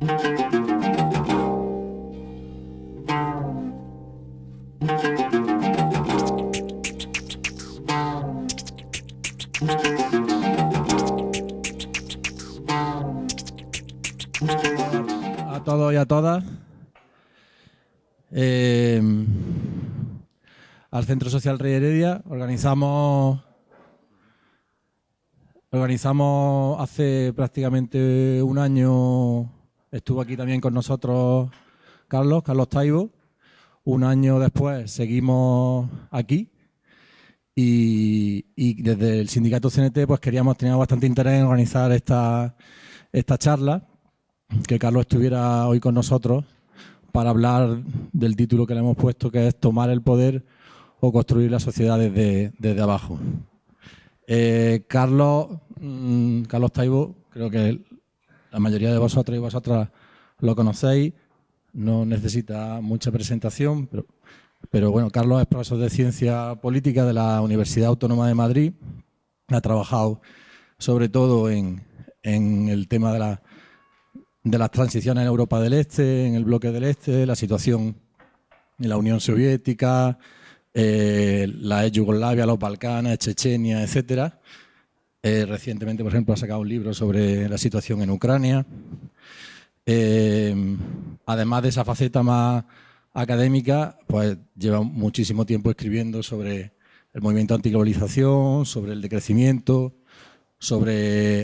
A todos y a todas. Al Centro Social Rey Heredia organizamos hace prácticamente un año, estuvo aquí también con nosotros Carlos Taibo. Un año después seguimos aquí y desde el sindicato CNT pues tenía bastante interés en organizar esta charla, que Carlos estuviera hoy con nosotros para hablar del título que le hemos puesto, que es Tomar el poder o construir la sociedad desde abajo. Carlos Taibo, creo que la mayoría de vosotros y vosotras lo conocéis, no necesita mucha presentación, pero bueno, Carlos es profesor de Ciencia Política de la Universidad Autónoma de Madrid, ha trabajado sobre todo en el tema de las transiciones en Europa del Este, en el bloque del Este, la situación en la Unión Soviética, la ex Yugoslavia, los Balcanes, Chechenia, etcétera. Recientemente, por ejemplo, ha sacado un libro sobre la situación en Ucrania. Además de esa faceta más académica, pues lleva muchísimo tiempo escribiendo sobre el movimiento antiglobalización, sobre el decrecimiento,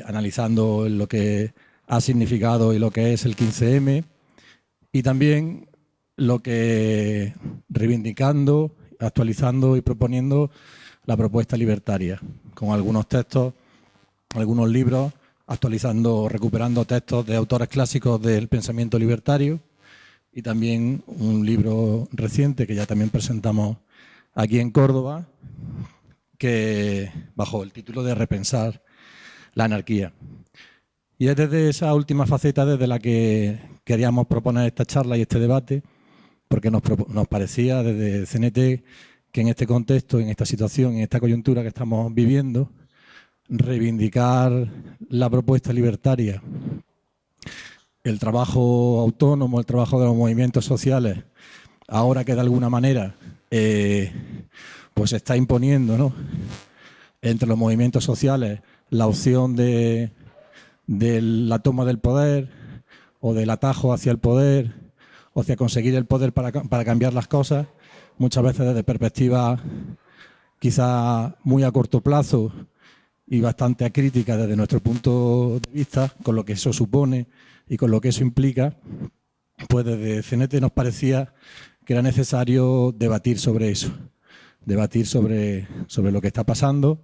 analizando lo que ha significado y lo que es el 15M, y también reivindicando, actualizando y proponiendo la propuesta libertaria, con algunos textos, algunos libros, recuperando textos de autores clásicos del pensamiento libertario, y también un libro reciente que ya también presentamos aquí en Córdoba, que bajo el título de Repensar la anarquía. Y es desde esa última faceta desde la que queríamos proponer esta charla y este debate, porque nos parecía desde CNT que en este contexto, en esta situación, en esta coyuntura que estamos viviendo, reivindicar la propuesta libertaria, el trabajo autónomo, el trabajo de los movimientos sociales, ahora que de alguna manera pues se está imponiendo, ¿no?, entre los movimientos sociales la opción de la toma del poder o del atajo hacia el poder o hacia conseguir el poder para cambiar las cosas, muchas veces desde perspectivas quizá muy a corto plazo y bastante acríticas desde nuestro punto de vista, con lo que eso supone y con lo que eso implica, pues desde CNT nos parecía que era necesario debatir sobre eso, debatir sobre lo que está pasando,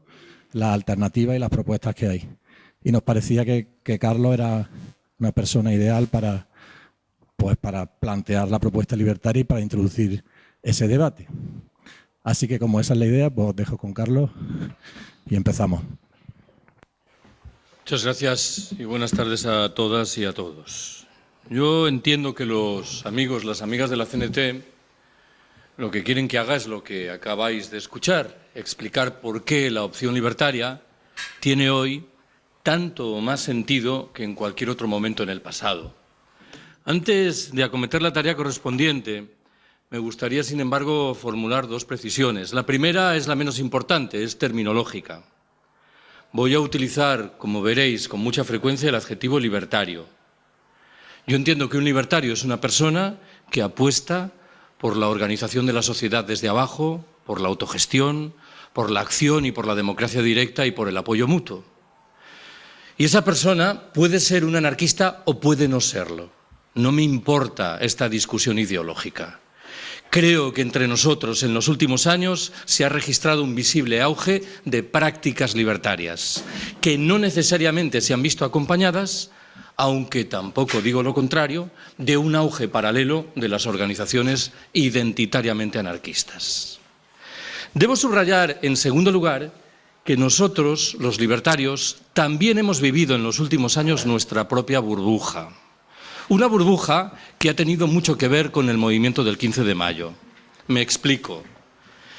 las alternativas y las propuestas que hay. Y nos parecía que Carlos era una persona ideal para plantear la propuesta libertaria y para introducir ese debate. Así que como esa es la idea, pues os dejo con Carlos y empezamos. Muchas gracias y buenas tardes a todas y a todos. Yo entiendo que los amigos, las amigas de la CNT, lo que quieren que haga es lo que acabáis de escuchar, explicar por qué la opción libertaria tiene hoy tanto o más sentido que en cualquier otro momento en el pasado. Antes de acometer la tarea correspondiente, me gustaría, sin embargo, formular dos precisiones. La primera es la menos importante, es terminológica. Voy a utilizar, como veréis, con mucha frecuencia el adjetivo libertario. Yo entiendo que un libertario es una persona que apuesta por la organización de la sociedad desde abajo, por la autogestión, por la acción y por la democracia directa y por el apoyo mutuo. Y esa persona puede ser un anarquista o puede no serlo. No me importa esta discusión ideológica. Creo que entre nosotros en los últimos años se ha registrado un visible auge de prácticas libertarias, que no necesariamente se han visto acompañadas, aunque tampoco digo lo contrario, de un auge paralelo de las organizaciones identitariamente anarquistas. Debo subrayar, en segundo lugar, que nosotros, los libertarios, también hemos vivido en los últimos años nuestra propia burbuja. Una burbuja que ha tenido mucho que ver con el movimiento del 15 de mayo. Me explico.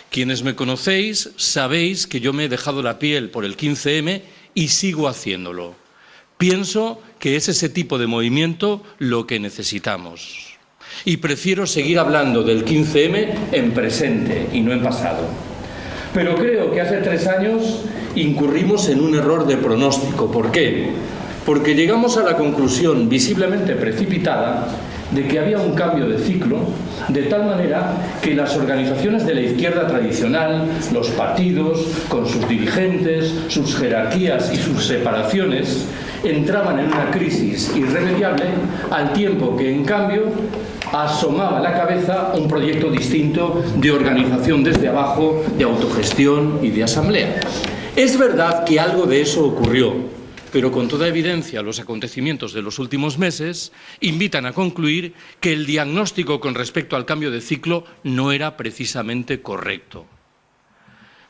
Quienes me conocéis sabéis que yo me he dejado la piel por el 15M y sigo haciéndolo. Pienso que es ese tipo de movimiento lo que necesitamos. Y prefiero seguir hablando del 15M en presente y no en pasado. Pero creo que hace 3 años incurrimos en un error de pronóstico. ¿Por qué? Porque llegamos a la conclusión visiblemente precipitada de que había un cambio de ciclo, de tal manera que las organizaciones de la izquierda tradicional, los partidos, con sus dirigentes, sus jerarquías y sus separaciones, entraban en una crisis irremediable, al tiempo que, en cambio, asomaba a la cabeza un proyecto distinto de organización desde abajo, de autogestión y de asamblea. Es verdad que algo de eso ocurrió, pero con toda evidencia los acontecimientos de los últimos meses invitan a concluir que el diagnóstico con respecto al cambio de ciclo no era precisamente correcto.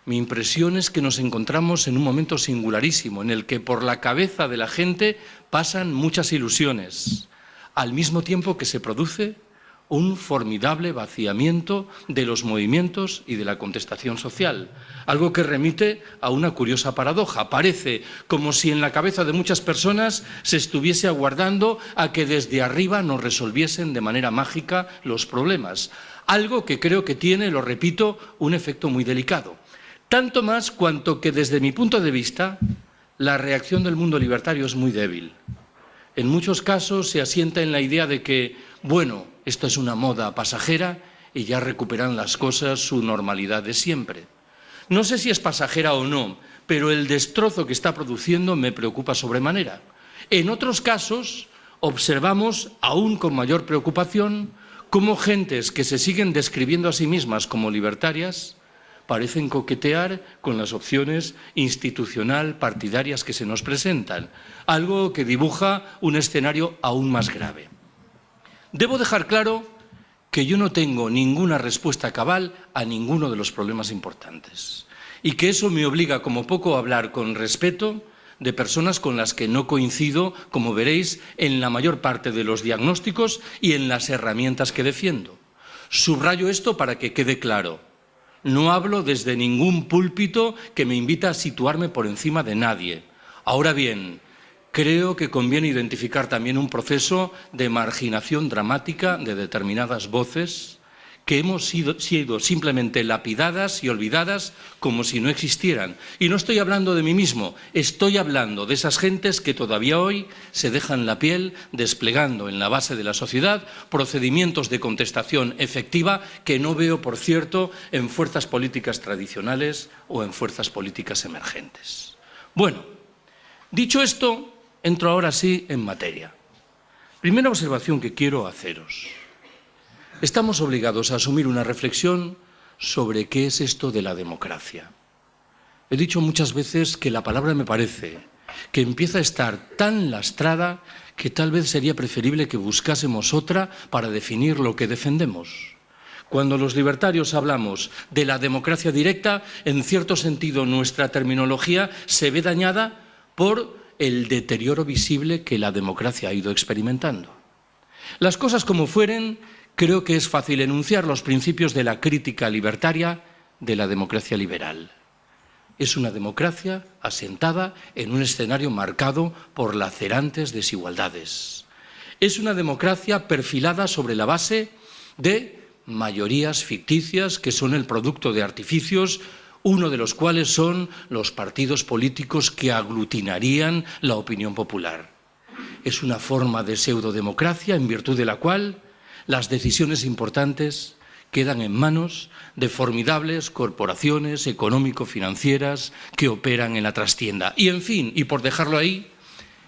Mi impresión es que nos encontramos en un momento singularísimo, en el que por la cabeza de la gente pasan muchas ilusiones, al mismo tiempo que se produce un formidable vaciamiento de los movimientos y de la contestación social, algo que remite a una curiosa paradoja. Parece como si en la cabeza de muchas personas se estuviese aguardando a que desde arriba nos resolviesen de manera mágica los problemas, algo que creo que tiene, lo repito, un efecto muy delicado. Tanto más cuanto que desde mi punto de vista la reacción del mundo libertario es muy débil. En muchos casos se asienta en la idea de que, bueno, esto es una moda pasajera y ya recuperan las cosas su normalidad de siempre. No sé si es pasajera o no, pero el destrozo que está produciendo me preocupa sobremanera. En otros casos observamos, aún con mayor preocupación, cómo gentes que se siguen describiendo a sí mismas como libertarias parecen coquetear con las opciones institucional partidarias que se nos presentan, algo que dibuja un escenario aún más grave. Debo dejar claro que yo no tengo ninguna respuesta cabal a ninguno de los problemas importantes y que eso me obliga como poco a hablar con respeto de personas con las que no coincido, como veréis, en la mayor parte de los diagnósticos y en las herramientas que defiendo. Subrayo esto para que quede claro. No hablo desde ningún púlpito que me invita a situarme por encima de nadie. Ahora bien, creo que conviene identificar también un proceso de marginación dramática de determinadas voces que hemos sido simplemente lapidadas y olvidadas como si no existieran. Y no estoy hablando de mí mismo, estoy hablando de esas gentes que todavía hoy se dejan la piel desplegando en la base de la sociedad procedimientos de contestación efectiva que no veo, por cierto, en fuerzas políticas tradicionales o en fuerzas políticas emergentes. Bueno, dicho esto, entro ahora sí en materia. Primera observación que quiero haceros. Estamos obligados a asumir una reflexión sobre qué es esto de la democracia. He dicho muchas veces que la palabra me parece que empieza a estar tan lastrada que tal vez sería preferible que buscásemos otra para definir lo que defendemos. Cuando los libertarios hablamos de la democracia directa, en cierto sentido nuestra terminología se ve dañada por el deterioro visible que la democracia ha ido experimentando. Las cosas como fueren, creo que es fácil enunciar los principios de la crítica libertaria de la democracia liberal. Es una democracia asentada en un escenario marcado por lacerantes desigualdades. Es una democracia perfilada sobre la base de mayorías ficticias que son el producto de artificios, uno de los cuales son los partidos políticos que aglutinarían la opinión popular. Es una forma de pseudodemocracia en virtud de la cual las decisiones importantes quedan en manos de formidables corporaciones económico-financieras que operan en la trastienda. Y en fin, y por dejarlo ahí,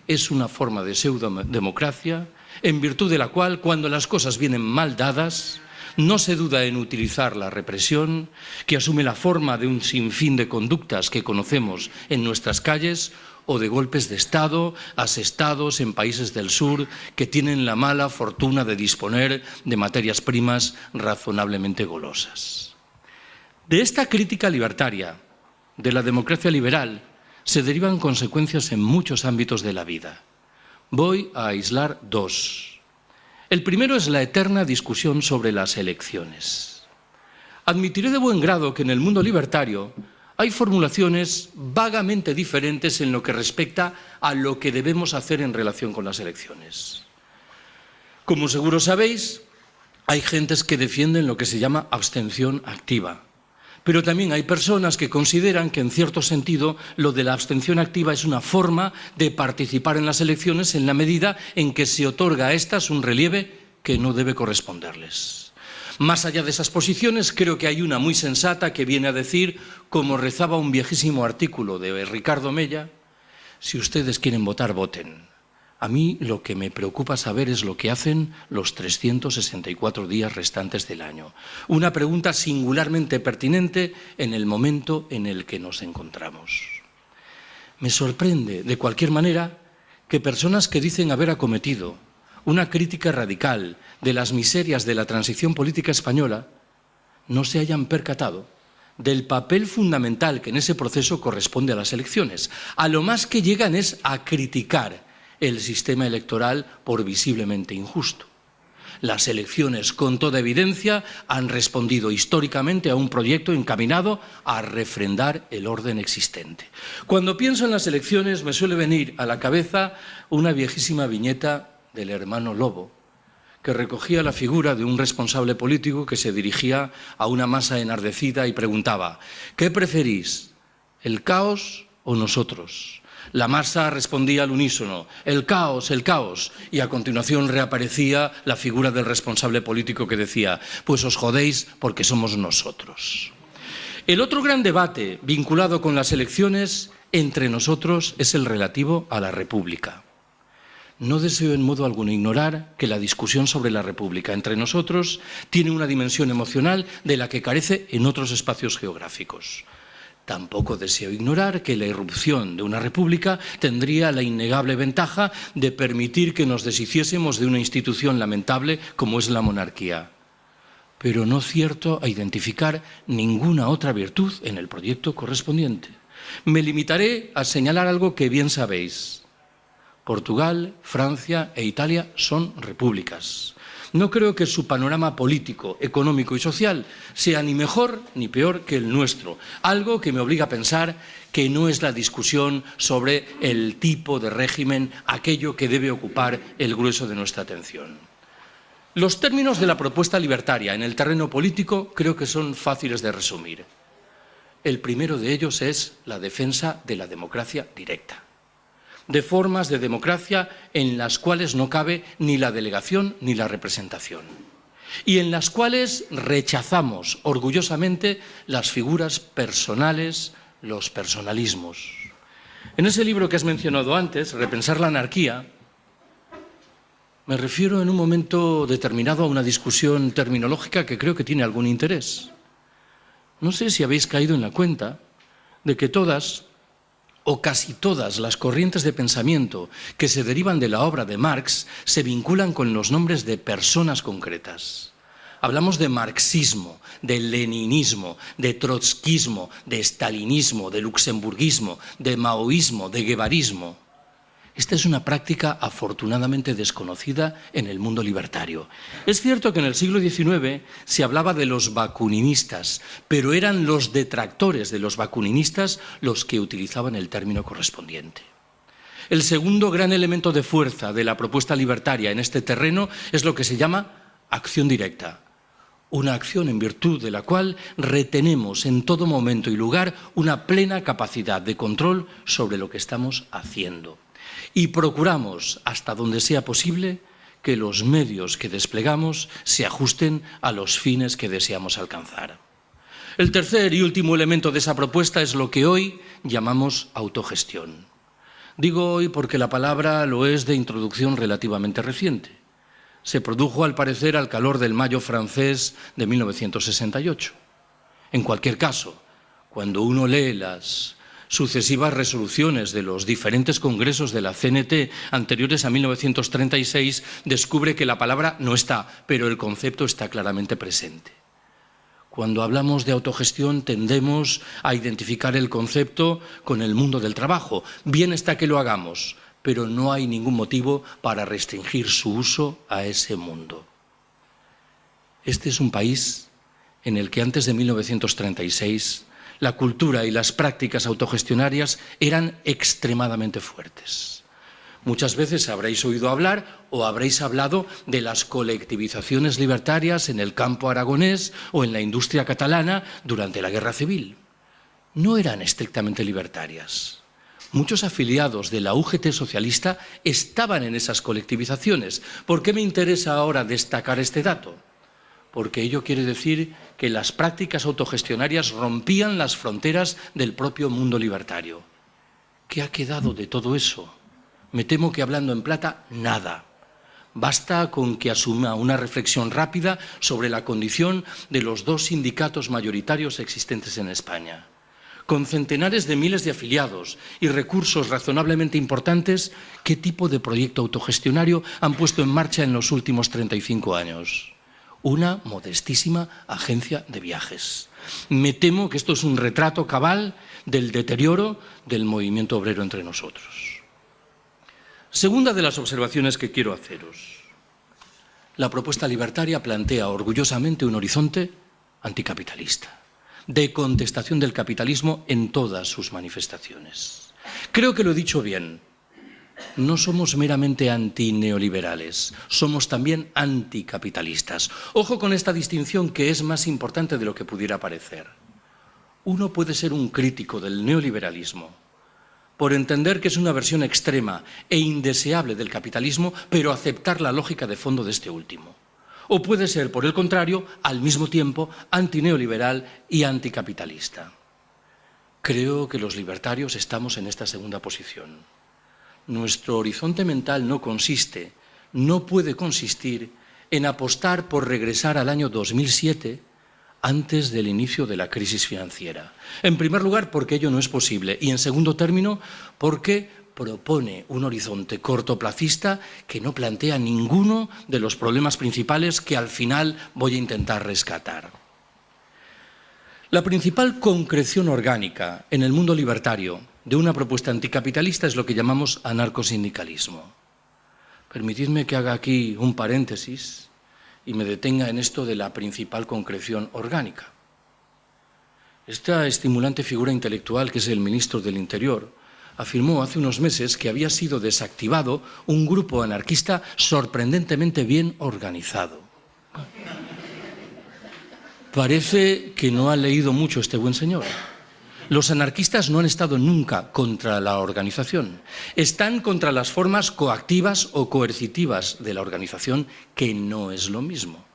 es una forma de pseudodemocracia en virtud de la cual, cuando las cosas vienen mal dadas, no se duda en utilizar la represión, que asume la forma de un sinfín de conductas que conocemos en nuestras calles, o de golpes de Estado asestados en países del sur que tienen la mala fortuna de disponer de materias primas razonablemente golosas. De esta crítica libertaria, de la democracia liberal, se derivan consecuencias en muchos ámbitos de la vida. Voy a aislar dos. El primero es la eterna discusión sobre las elecciones. Admitiré de buen grado que en el mundo libertario hay formulaciones vagamente diferentes en lo que respecta a lo que debemos hacer en relación con las elecciones. Como seguro sabéis, hay gentes que defienden lo que se llama abstención activa. Pero también hay personas que consideran que, en cierto sentido, lo de la abstención activa es una forma de participar en las elecciones en la medida en que se otorga a estas un relieve que no debe corresponderles. Más allá de esas posiciones, creo que hay una muy sensata que viene a decir, como rezaba un viejísimo artículo de Ricardo Mella: si ustedes quieren votar, voten. A mí lo que me preocupa saber es lo que hacen los 364 días restantes del año. Una pregunta singularmente pertinente en el momento en el que nos encontramos. Me sorprende, de cualquier manera, que personas que dicen haber acometido una crítica radical de las miserias de la transición política española no se hayan percatado del papel fundamental que en ese proceso corresponde a las elecciones. A lo más que llegan es a criticar el sistema electoral por visiblemente injusto. Las elecciones, con toda evidencia, han respondido históricamente a un proyecto encaminado a refrendar el orden existente. Cuando pienso en las elecciones me suele venir a la cabeza una viejísima viñeta del Hermano Lobo, que recogía la figura de un responsable político que se dirigía a una masa enardecida y preguntaba: ¿qué preferís, el caos o nosotros? La masa respondía al unísono: el caos, y a continuación reaparecía la figura del responsable político que decía: pues os jodéis porque somos nosotros. El otro gran debate vinculado con las elecciones entre nosotros es el relativo a la República. No deseo en modo alguno ignorar que la discusión sobre la República entre nosotros tiene una dimensión emocional de la que carece en otros espacios geográficos. Tampoco deseo ignorar que la irrupción de una república tendría la innegable ventaja de permitir que nos deshiciésemos de una institución lamentable como es la monarquía. Pero no cierto a identificar ninguna otra virtud en el proyecto correspondiente. Me limitaré a señalar algo que bien sabéis. Portugal, Francia e Italia son repúblicas. No creo que su panorama político, económico y social sea ni mejor ni peor que el nuestro, algo que me obliga a pensar que no es la discusión sobre el tipo de régimen aquello que debe ocupar el grueso de nuestra atención. Los términos de la propuesta libertaria en el terreno político creo que son fáciles de resumir. El primero de ellos es la defensa de la democracia directa, de formas de democracia en las cuales no cabe ni la delegación ni la representación, y en las cuales rechazamos orgullosamente las figuras personales, los personalismos. En ese libro que has mencionado antes, Repensar la anarquía, me refiero en un momento determinado a una discusión terminológica que creo que tiene algún interés. No sé si habéis caído en la cuenta de que todas o casi todas las corrientes de pensamiento que se derivan de la obra de Marx se vinculan con los nombres de personas concretas. Hablamos de marxismo, de leninismo, de trotskismo, de stalinismo, de luxemburguismo, de maoísmo, de guevarismo. Esta es una práctica afortunadamente desconocida en el mundo libertario. Es cierto que en el siglo XIX se hablaba de los bakuninistas, pero eran los detractores de los bakuninistas los que utilizaban el término correspondiente. El segundo gran elemento de fuerza de la propuesta libertaria en este terreno es lo que se llama acción directa. Una acción en virtud de la cual retenemos en todo momento y lugar una plena capacidad de control sobre lo que estamos haciendo. Y procuramos, hasta donde sea posible, que los medios que desplegamos se ajusten a los fines que deseamos alcanzar. El tercer y último elemento de esa propuesta es lo que hoy llamamos autogestión. Digo hoy porque la palabra lo es de introducción relativamente reciente. Se produjo, al parecer, al calor del Mayo francés de 1968. En cualquier caso, cuando uno lee las sucesivas resoluciones de los diferentes congresos de la CNT anteriores a 1936, descubre que la palabra no está, pero el concepto está claramente presente. Cuando hablamos de autogestión tendemos a identificar el concepto con el mundo del trabajo. Bien está que lo hagamos, pero no hay ningún motivo para restringir su uso a ese mundo. Este es un país en el que antes de 1936 la cultura y las prácticas autogestionarias eran extremadamente fuertes. Muchas veces habréis oído hablar o habréis hablado de las colectivizaciones libertarias en el campo aragonés o en la industria catalana durante la Guerra Civil. No eran estrictamente libertarias. Muchos afiliados de la UGT socialista estaban en esas colectivizaciones. ¿Por qué me interesa ahora destacar este dato? Porque ello quiere decir que las prácticas autogestionarias rompían las fronteras del propio mundo libertario. ¿Qué ha quedado de todo eso? Me temo que, hablando en plata, nada. Basta con que asuma una reflexión rápida sobre la condición de los dos sindicatos mayoritarios existentes en España. Con centenares de miles de afiliados y recursos razonablemente importantes, ¿qué tipo de proyecto autogestionario han puesto en marcha en los últimos 35 años? Una modestísima agencia de viajes. Me temo que esto es un retrato cabal del deterioro del movimiento obrero entre nosotros. Segunda de las observaciones que quiero haceros. La propuesta libertaria plantea orgullosamente un horizonte anticapitalista, de contestación del capitalismo en todas sus manifestaciones. Creo que lo he dicho bien. No somos meramente antineoliberales, somos también anticapitalistas. Ojo con esta distinción, que es más importante de lo que pudiera parecer. Uno puede ser un crítico del neoliberalismo por entender que es una versión extrema e indeseable del capitalismo, pero aceptar la lógica de fondo de este último. O puede ser, por el contrario, al mismo tiempo, antineoliberal y anticapitalista. Creo que los libertarios estamos en esta segunda posición. Nuestro horizonte mental no puede consistir en apostar por regresar al año 2007 antes del inicio de la crisis financiera. En primer lugar, porque ello no es posible, y en segundo término, porque propone un horizonte cortoplacista que no plantea ninguno de los problemas principales que al final voy a intentar rescatar. La principal concreción orgánica en el mundo libertario de una propuesta anticapitalista es lo que llamamos anarcosindicalismo. Permitidme que haga aquí un paréntesis y me detenga en esto de la principal concreción orgánica. Esta estimulante figura intelectual, que es el ministro del Interior, afirmó hace unos meses que había sido desactivado un grupo anarquista sorprendentemente bien organizado. Parece que no ha leído mucho este buen señor. Los anarquistas no han estado nunca contra la organización. Están contra las formas coactivas o coercitivas de la organización, que no es lo mismo.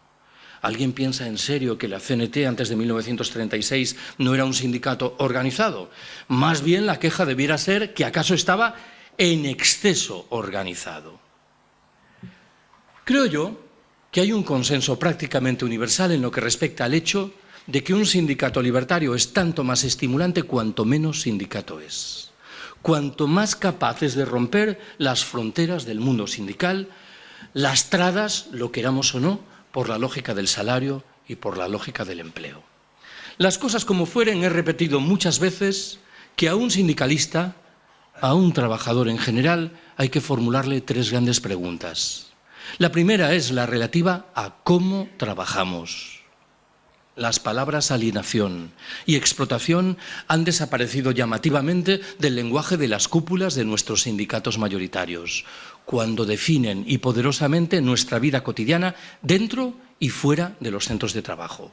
¿Alguien piensa en serio que la CNT antes de 1936 no era un sindicato organizado? Más bien la queja debiera ser que acaso estaba en exceso organizado. Creo yo que hay un consenso prácticamente universal en lo que respecta al hecho de que un sindicato libertario es tanto más estimulante cuanto menos sindicato es. Cuanto más capaz es de romper las fronteras del mundo sindical, lastradas, lo queramos o no, por la lógica del salario y por la lógica del empleo. Las cosas como fueren, he repetido muchas veces que a un sindicalista, a un trabajador en general, hay que formularle tres grandes preguntas. La primera es la relativa a cómo trabajamos. Las palabras alienación y explotación han desaparecido llamativamente del lenguaje de las cúpulas de nuestros sindicatos mayoritarios, cuando definen y poderosamente nuestra vida cotidiana dentro y fuera de los centros de trabajo.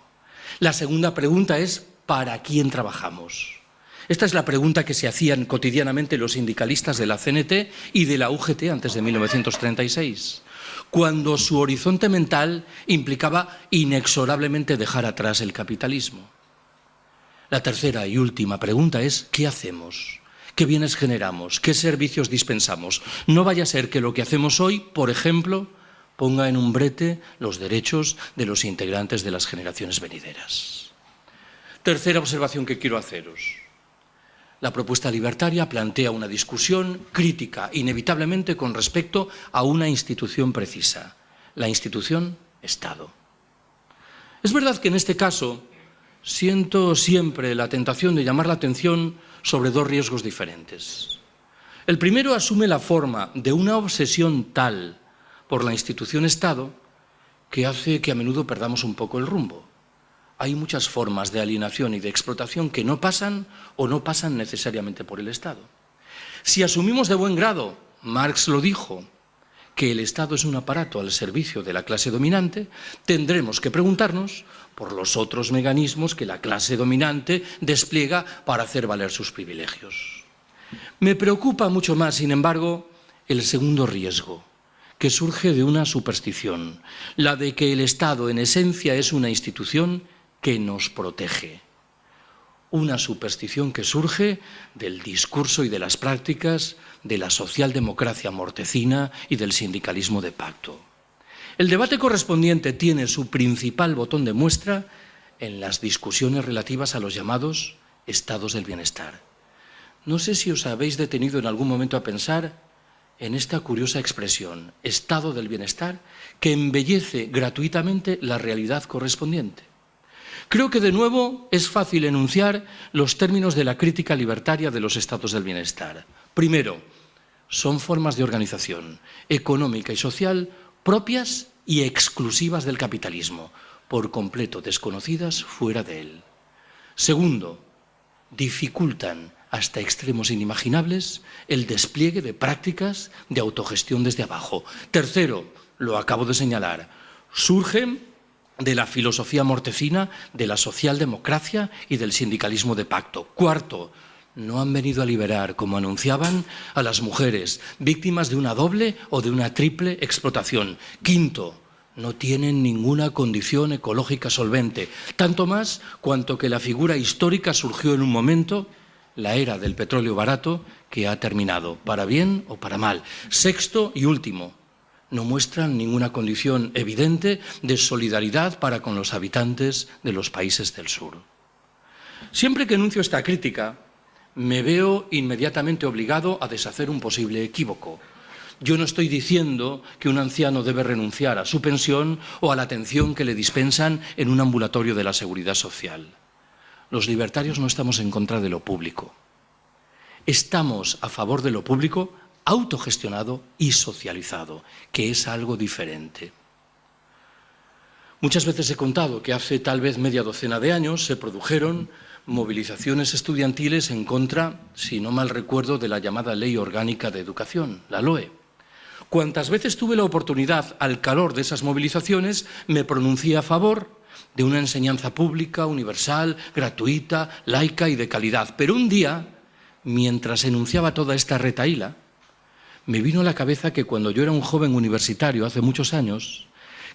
La segunda pregunta es ¿para quién trabajamos? Esta es la pregunta que se hacían cotidianamente los sindicalistas de la CNT y de la UGT antes de 1936. Cuando su horizonte mental implicaba inexorablemente dejar atrás el capitalismo. La tercera y última pregunta es ¿qué hacemos? ¿Qué bienes generamos? ¿Qué servicios dispensamos? No vaya a ser que lo que hacemos hoy, por ejemplo, ponga en un brete los derechos de los integrantes de las generaciones venideras. Tercera observación que quiero haceros. La propuesta libertaria plantea una discusión crítica, inevitablemente, con respecto a una institución precisa, la institución Estado. Es verdad que en este caso siento siempre la tentación de llamar la atención sobre dos riesgos diferentes. El primero asume la forma de una obsesión tal por la institución Estado que hace que a menudo perdamos un poco el rumbo. hay muchas formas de alienación y de explotación que no pasan o no pasan necesariamente por el Estado. Si asumimos de buen grado, Marx lo dijo, que el Estado es un aparato al servicio de la clase dominante, tendremos que preguntarnos por los otros mecanismos que la clase dominante despliega para hacer valer sus privilegios. Me preocupa mucho más, sin embargo, el segundo riesgo, que surge de una superstición, la de que el Estado en esencia es una institución que nos protege. Una superstición que surge del discurso y de las prácticas de la socialdemocracia mortecina y del sindicalismo de pacto. El debate correspondiente tiene su principal botón de muestra en las discusiones relativas a los llamados estados del bienestar. No sé si os habéis detenido en algún momento a pensar en esta curiosa expresión, estado del bienestar, que embellece gratuitamente la realidad correspondiente. Creo que de nuevo es fácil enunciar los términos de la crítica libertaria de los estados del bienestar. Primero, son formas de organización económica y social propias y exclusivas del capitalismo, por completo desconocidas fuera de él. Segundo, dificultan hasta extremos inimaginables el despliegue de prácticas de autogestión desde abajo. Tercero, lo acabo de señalar, surgen de la filosofía mortecina, de la socialdemocracia y del sindicalismo de pacto. Cuarto, no han venido a liberar, como anunciaban, a las mujeres, víctimas de una doble o de una triple explotación. Quinto, no tienen ninguna condición ecológica solvente, tanto más cuanto que la figura histórica surgió en un momento, la era del petróleo barato, que ha terminado, para bien o para mal. Sexto y último, no muestran ninguna condición evidente de solidaridad para con los habitantes de los países del sur. Siempre que enuncio esta crítica, me veo inmediatamente obligado a deshacer un posible equívoco. Yo no estoy diciendo que un anciano debe renunciar a su pensión o a la atención que le dispensan en un ambulatorio de la Seguridad Social. Los libertarios no estamos en contra de lo público. Estamos a favor de lo público autogestionado y socializado, que es algo diferente. Muchas veces he contado que hace tal vez media docena de años se produjeron movilizaciones estudiantiles en contra, si no mal recuerdo, de la llamada Ley Orgánica de Educación, la LOE. Cuantas veces tuve la oportunidad, al calor de esas movilizaciones, me pronuncié a favor de una enseñanza pública, universal, gratuita, laica y de calidad. Pero un día, mientras enunciaba toda esta retahíla, me vino a la cabeza que cuando yo era un joven universitario hace muchos años,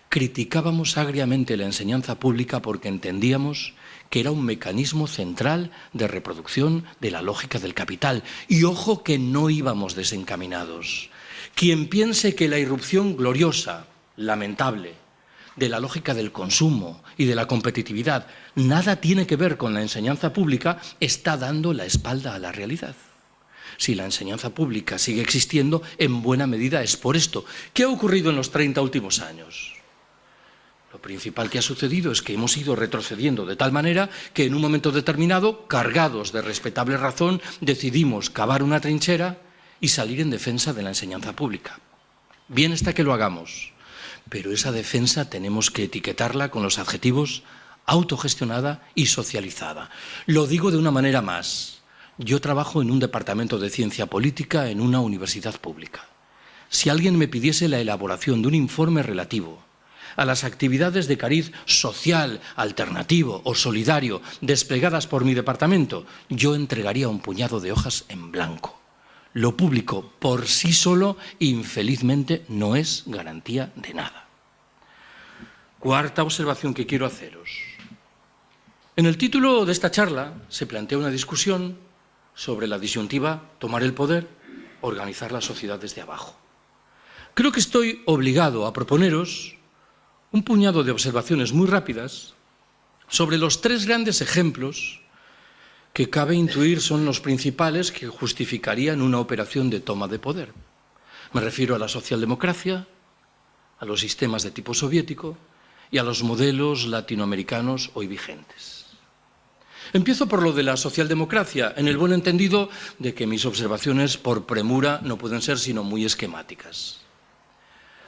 criticábamos agriamente la enseñanza pública porque entendíamos que era un mecanismo central de reproducción de la lógica del capital. Y ojo que no íbamos desencaminados. Quien piense que la irrupción gloriosa, lamentable, de la lógica del consumo y de la competitividad nada tiene que ver con la enseñanza pública, está dando la espalda a la realidad. Si la enseñanza pública sigue existiendo, en buena medida es por esto. ¿Qué ha ocurrido en los 30 últimos años? Lo principal que ha sucedido es que hemos ido retrocediendo de tal manera que en un momento determinado, cargados de respetable razón, decidimos cavar una trinchera y salir en defensa de la enseñanza pública. Bien está que lo hagamos, pero esa defensa tenemos que etiquetarla con los adjetivos autogestionada y socializada. Lo digo de una manera más. Yo trabajo en un departamento de ciencia política en una universidad pública. Si alguien me pidiese la elaboración de un informe relativo a las actividades de cariz social, alternativo o solidario desplegadas por mi departamento, yo entregaría un puñado de hojas en blanco. Lo público por sí solo, infelizmente, no es garantía de nada. Cuarta observación que quiero haceros. En el título de esta charla se plantea una discusión sobre la disyuntiva tomar el poder, organizar la sociedad desde abajo. Creo que estoy obligado a proponeros un puñado de observaciones muy rápidas sobre los tres grandes ejemplos que cabe intuir son los principales que justificarían una operación de toma de poder. Me refiero a la socialdemocracia, a los sistemas de tipo soviético y a los modelos latinoamericanos hoy vigentes. Empiezo por lo de la socialdemocracia, en el buen entendido de que mis observaciones por premura no pueden ser sino muy esquemáticas.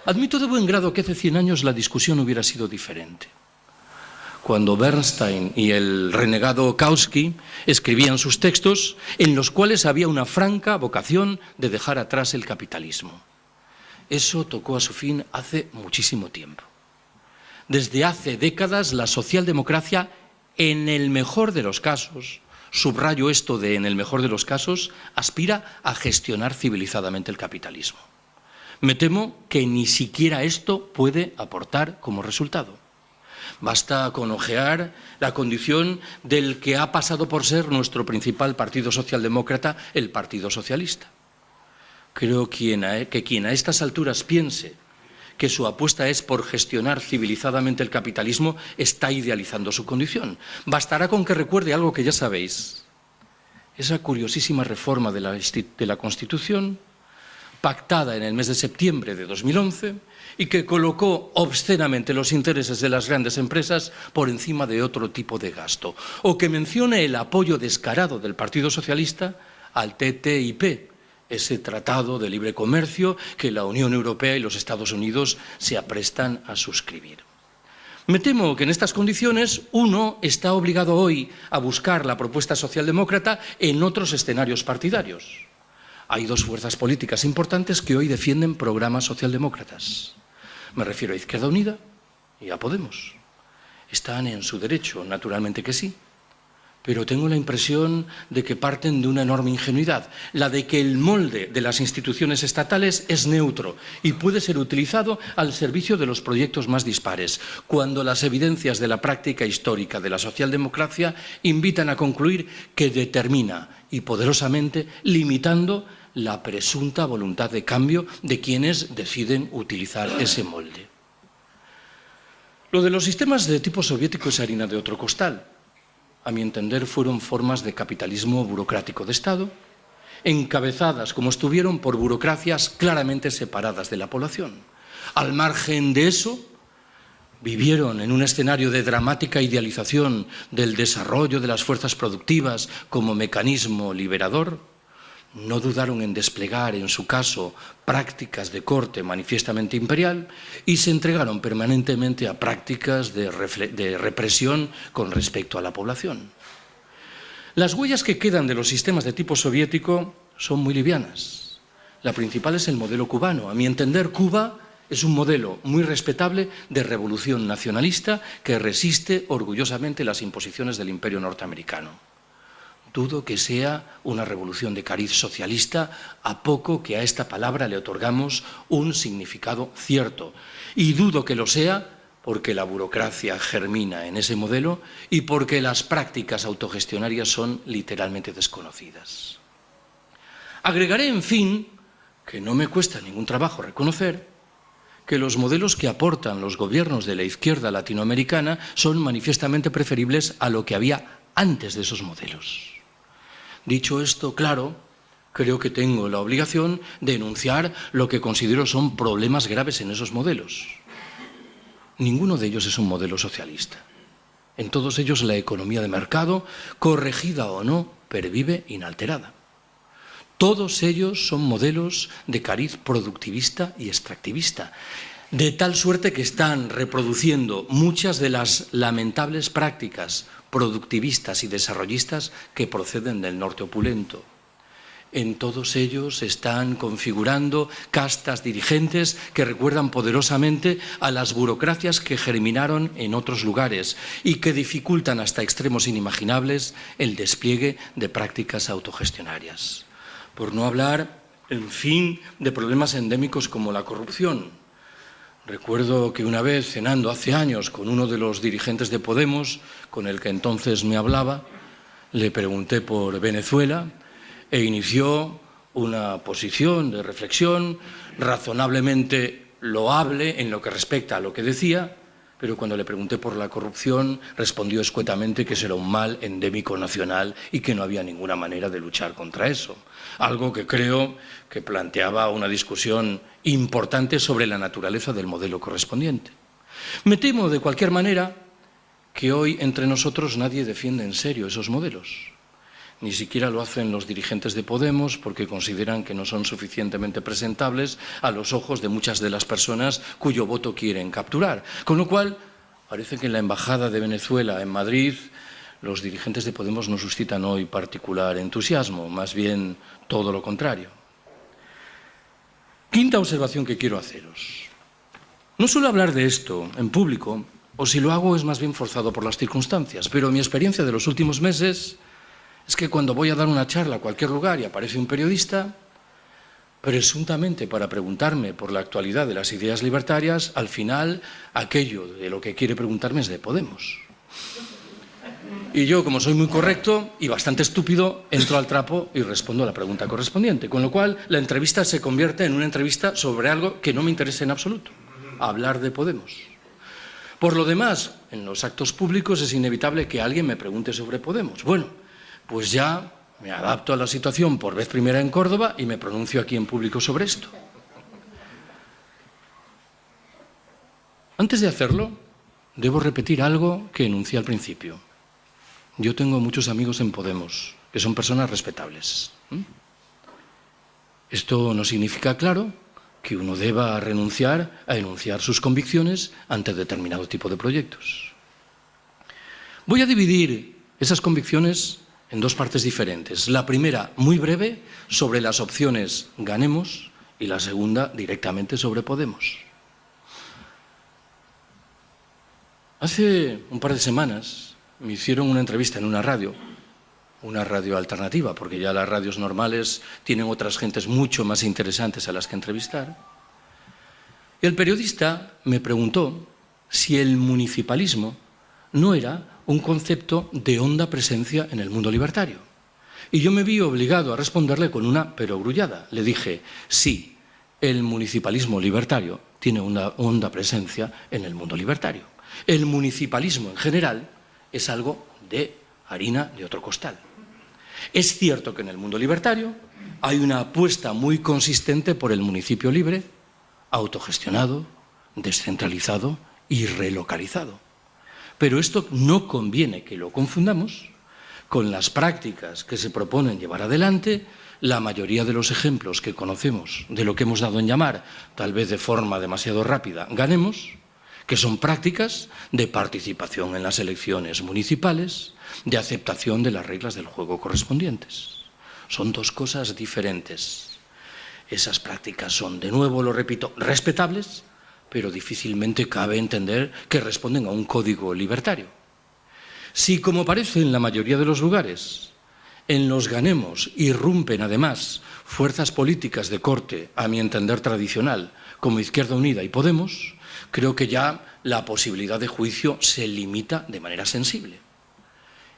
Admito de buen grado que hace 100 años la discusión hubiera sido diferente. cuando Bernstein y el renegado Kautsky escribían sus textos en los cuales había una franca vocación de dejar atrás el capitalismo. Eso tocó a su fin hace muchísimo tiempo. Desde hace décadas la socialdemocracia, en el mejor de los casos, subrayo esto de en el mejor de los casos, aspira a gestionar civilizadamente el capitalismo. Me temo que ni siquiera esto puede aportar como resultado. Basta con ojear la condición del que ha pasado por ser nuestro principal partido socialdemócrata, el Partido Socialista. Creo que quien a estas alturas piense que su apuesta es por gestionar civilizadamente el capitalismo está idealizando su condición. Bastará con que recuerde algo que ya sabéis. Esa curiosísima reforma de la Constitución, pactada en el mes de septiembre de 2011 y que colocó obscenamente los intereses de las grandes empresas por encima de otro tipo de gasto, o que mencione el apoyo descarado del Partido Socialista al TTIP, ese tratado de libre comercio que la Unión Europea y los Estados Unidos se aprestan a suscribir. Me temo que en estas condiciones uno está obligado hoy a buscar la propuesta socialdemócrata en otros escenarios partidarios. Hay dos fuerzas políticas importantes que hoy defienden programas socialdemócratas. Me refiero a Izquierda Unida y a Podemos. Están en su derecho, naturalmente que sí, pero tengo la impresión de que parten de una enorme ingenuidad, la de que el molde de las instituciones estatales es neutro y puede ser utilizado al servicio de los proyectos más dispares, cuando las evidencias de la práctica histórica de la socialdemocracia invitan a concluir que determina y poderosamente limitando la presunta voluntad de cambio de quienes deciden utilizar ese molde. Lo de los sistemas de tipo soviético es harina de otro costal. A mi entender, fueron formas de capitalismo burocrático de Estado, encabezadas como estuvieron por burocracias claramente separadas de la población. Al margen de eso, vivieron en un escenario de dramática idealización del desarrollo de las fuerzas productivas como mecanismo liberador. No dudaron en desplegar, en su caso, prácticas de corte manifiestamente imperial y se entregaron permanentemente a prácticas de represión con respecto a la población. Las huellas que quedan de los sistemas de tipo soviético son muy livianas. La principal es el modelo cubano. A mi entender, Cuba es un modelo muy respetable de revolución nacionalista que resiste orgullosamente las imposiciones del imperio norteamericano. Dudo que sea una revolución de cariz socialista, a poco que a esta palabra le otorgamos un significado cierto. Y dudo que lo sea porque la burocracia germina en ese modelo y porque las prácticas autogestionarias son literalmente desconocidas. Agregaré, en fin, que no me cuesta ningún trabajo reconocer que los modelos que aportan los gobiernos de la izquierda latinoamericana son manifiestamente preferibles a lo que había antes de esos modelos. Dicho esto, claro, creo que tengo la obligación de enunciar lo que considero son problemas graves en esos modelos. Ninguno de ellos es un modelo socialista. En todos ellos la economía de mercado, corregida o no, pervive inalterada. Todos ellos son modelos de cariz productivista y extractivista, de tal suerte que están reproduciendo muchas de las lamentables prácticas productivistas y desarrollistas que proceden del norte opulento. En todos ellos se están configurando castas dirigentes que recuerdan poderosamente a las burocracias que germinaron en otros lugares y que dificultan hasta extremos inimaginables el despliegue de prácticas autogestionarias. Por no hablar, en fin, de problemas endémicos como la corrupción. Recuerdo que una vez, cenando hace años con uno de los dirigentes de Podemos, con el que entonces me hablaba, le pregunté por Venezuela e inició una posición de reflexión razonablemente loable en lo que respecta a lo que decía, pero cuando le pregunté por la corrupción respondió escuetamente que ese era un mal endémico nacional y que no había ninguna manera de luchar contra eso. Algo que creo que planteaba una discusión importante sobre la naturaleza del modelo correspondiente. Me temo, de cualquier manera, que hoy entre nosotros nadie defiende en serio esos modelos. Ni siquiera lo hacen los dirigentes de Podemos porque consideran que no son suficientemente presentables a los ojos de muchas de las personas cuyo voto quieren capturar. Con lo cual, Parece que en la Embajada de Venezuela en Madrid los dirigentes de Podemos no suscitan hoy particular entusiasmo, más bien todo lo contrario. Quinta observación que quiero haceros. No suelo hablar de esto en público, o si lo hago es más bien forzado por las circunstancias, pero mi experiencia de los últimos meses es que cuando voy a dar una charla a cualquier lugar y aparece un periodista, presuntamente para preguntarme por la actualidad de las ideas libertarias, al final aquello de lo que quiere preguntarme es de Podemos. Y yo, como soy muy correcto y bastante estúpido, entro al trapo y respondo a la pregunta correspondiente, con lo cual la entrevista se convierte en una entrevista sobre algo que no me interesa en absoluto, hablar de Podemos. Por lo demás, en los actos públicos es inevitable que alguien me pregunte sobre Podemos. Bueno, pues ya me adapto a la situación por vez primera en Córdoba y me pronuncio aquí en público sobre esto. Antes de hacerlo, debo repetir algo que enuncié al principio. Yo tengo muchos amigos en Podemos, que son personas respetables. Esto no significa, claro, que uno deba renunciar a enunciar sus convicciones ante determinado tipo de proyectos. Voy a dividir esas convicciones en dos partes diferentes. La primera, muy breve, sobre las opciones Ganemos, y la segunda, directamente sobre Podemos. Hace un par de semanas me hicieron una entrevista en una radio alternativa, porque ya las radios normales tienen otras gentes mucho más interesantes a las que entrevistar. Y el periodista me preguntó si el municipalismo no era un concepto de honda presencia en el mundo libertario. Y yo me vi obligado a responderle con una perogrullada. Le dije, sí, el municipalismo libertario tiene una honda presencia en el mundo libertario. El municipalismo en general es algo de harina de otro costal. Es cierto que en el mundo libertario hay una apuesta muy consistente por el municipio libre, autogestionado, descentralizado y relocalizado. Pero esto no conviene que lo confundamos con las prácticas que se proponen llevar adelante la mayoría de los ejemplos que conocemos de lo que hemos dado en llamar, tal vez de forma demasiado rápida, Ganemos, que son prácticas de participación en las elecciones municipales, de aceptación de las reglas del juego correspondientes. Son dos cosas diferentes. Esas prácticas son, de nuevo lo repito, respetables, pero difícilmente cabe entender que responden a un código libertario. Si, como parece en la mayoría de los lugares, en los Ganemos irrumpen además fuerzas políticas de corte, a mi entender tradicional, como Izquierda Unida y Podemos, creo que ya la posibilidad de juicio se limita de manera sensible.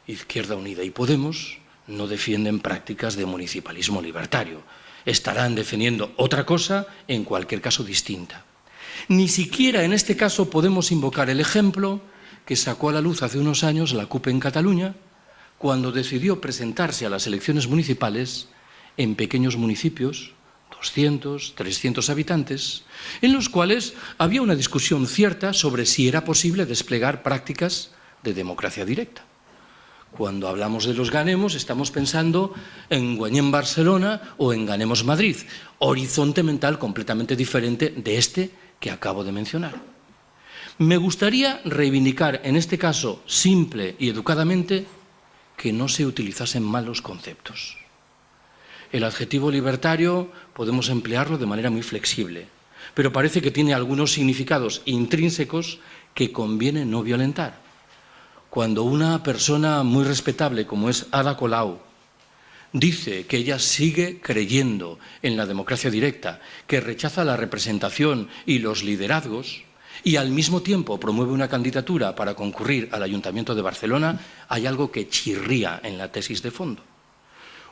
Izquierda Unida y Podemos no defienden prácticas de municipalismo libertario. Estarán defendiendo otra cosa, en cualquier caso distinta. Ni siquiera en este caso podemos invocar el ejemplo que sacó a la luz hace unos años la CUP en Cataluña, cuando decidió presentarse a las elecciones municipales en pequeños municipios, 200, 300 habitantes, en los cuales había una discusión cierta sobre si era posible desplegar prácticas de democracia directa. Cuando hablamos de los Ganemos, estamos pensando en Guanyem Barcelona o en Ganemos Madrid, horizonte mental completamente diferente de este que acabo de mencionar. Me gustaría reivindicar, en este caso, simple y educadamente, que no se utilizasen malos conceptos. El adjetivo libertario podemos emplearlo de manera muy flexible, pero parece que tiene algunos significados intrínsecos que conviene no violentar. Cuando una persona muy respetable como es Ada Colau dice que ella sigue creyendo en la democracia directa, que rechaza la representación y los liderazgos y al mismo tiempo promueve una candidatura para concurrir al Ayuntamiento de Barcelona, hay algo que chirría en la tesis de fondo.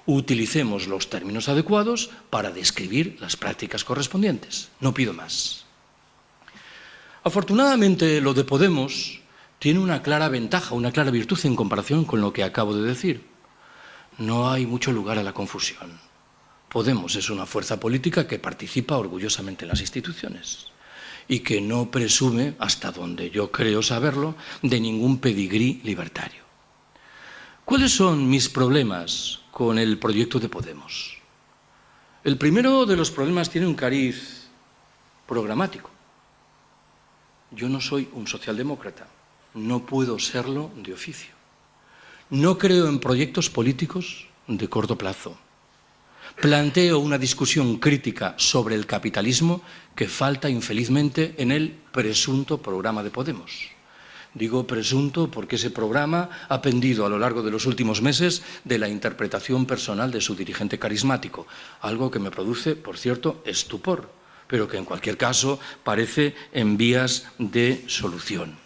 Utilicemos los términos adecuados para describir las prácticas correspondientes. No pido más. Afortunadamente, lo de Podemos tiene una clara ventaja, una clara virtud en comparación con lo que acabo de decir. No hay mucho lugar a la confusión. Podemos es una fuerza política que participa orgullosamente en las instituciones y que no presume, hasta donde yo creo saberlo, de ningún pedigrí libertario. ¿Cuáles son mis problemas con el proyecto de Podemos? El primero de los problemas tiene un cariz programático. Yo no soy un socialdemócrata, no puedo serlo de oficio. No creo en proyectos políticos de corto plazo. Planteo una discusión crítica sobre el capitalismo que falta infelizmente en el presunto programa de Podemos. Digo presunto porque ese programa ha pendido a lo largo de los últimos meses de la interpretación personal de su dirigente carismático, algo que me produce, por cierto, estupor, pero que en cualquier caso parece en vías de solución.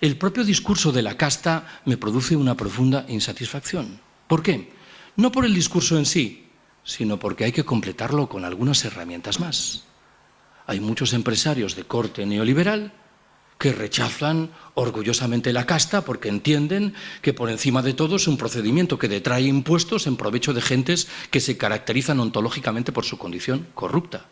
El propio discurso de la casta me produce una profunda insatisfacción. ¿Por qué? No por el discurso en sí, sino porque hay que completarlo con algunas herramientas más. Hay muchos empresarios de corte neoliberal que rechazan orgullosamente la casta porque entienden que por encima de todo es un procedimiento que detrae impuestos en provecho de gentes que se caracterizan ontológicamente por su condición corrupta.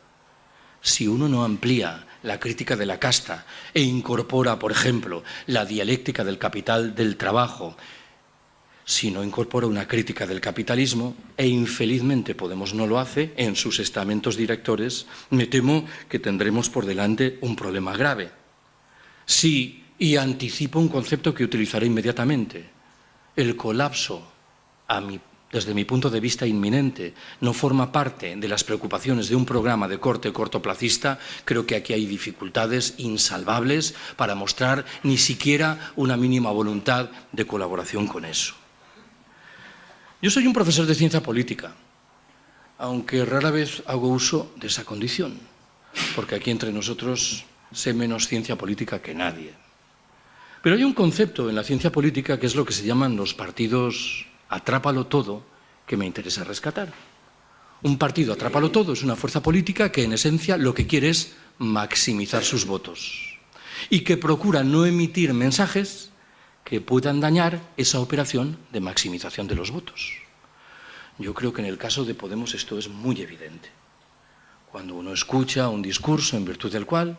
Si uno no amplía la crítica de la casta e incorpora, por ejemplo, la dialéctica del capital del trabajo, si no incorpora una crítica del capitalismo, e infelizmente Podemos no lo hace en sus estamentos directores, me temo que tendremos por delante un problema grave. Sí, y anticipo un concepto que utilizaré inmediatamente. El colapso, desde mi punto de vista inminente, no forma parte de las preocupaciones de un programa de corte cortoplacista. Creo que aquí hay dificultades insalvables para mostrar ni siquiera una mínima voluntad de colaboración con eso. Yo soy un profesor de ciencia política, aunque rara vez hago uso de esa condición, porque aquí entre nosotros sé menos ciencia política que nadie. Pero hay un concepto en la ciencia política que es lo que se llaman los partidos atrápalo todo, que me interesa rescatar. Un partido atrápalo todo es una fuerza política que en esencia lo que quiere es maximizar sus votos y que procura no emitir mensajes que puedan dañar esa operación de maximización de los votos. Yo creo que en el caso de Podemos esto es muy evidente. Cuando uno escucha un discurso en virtud del cual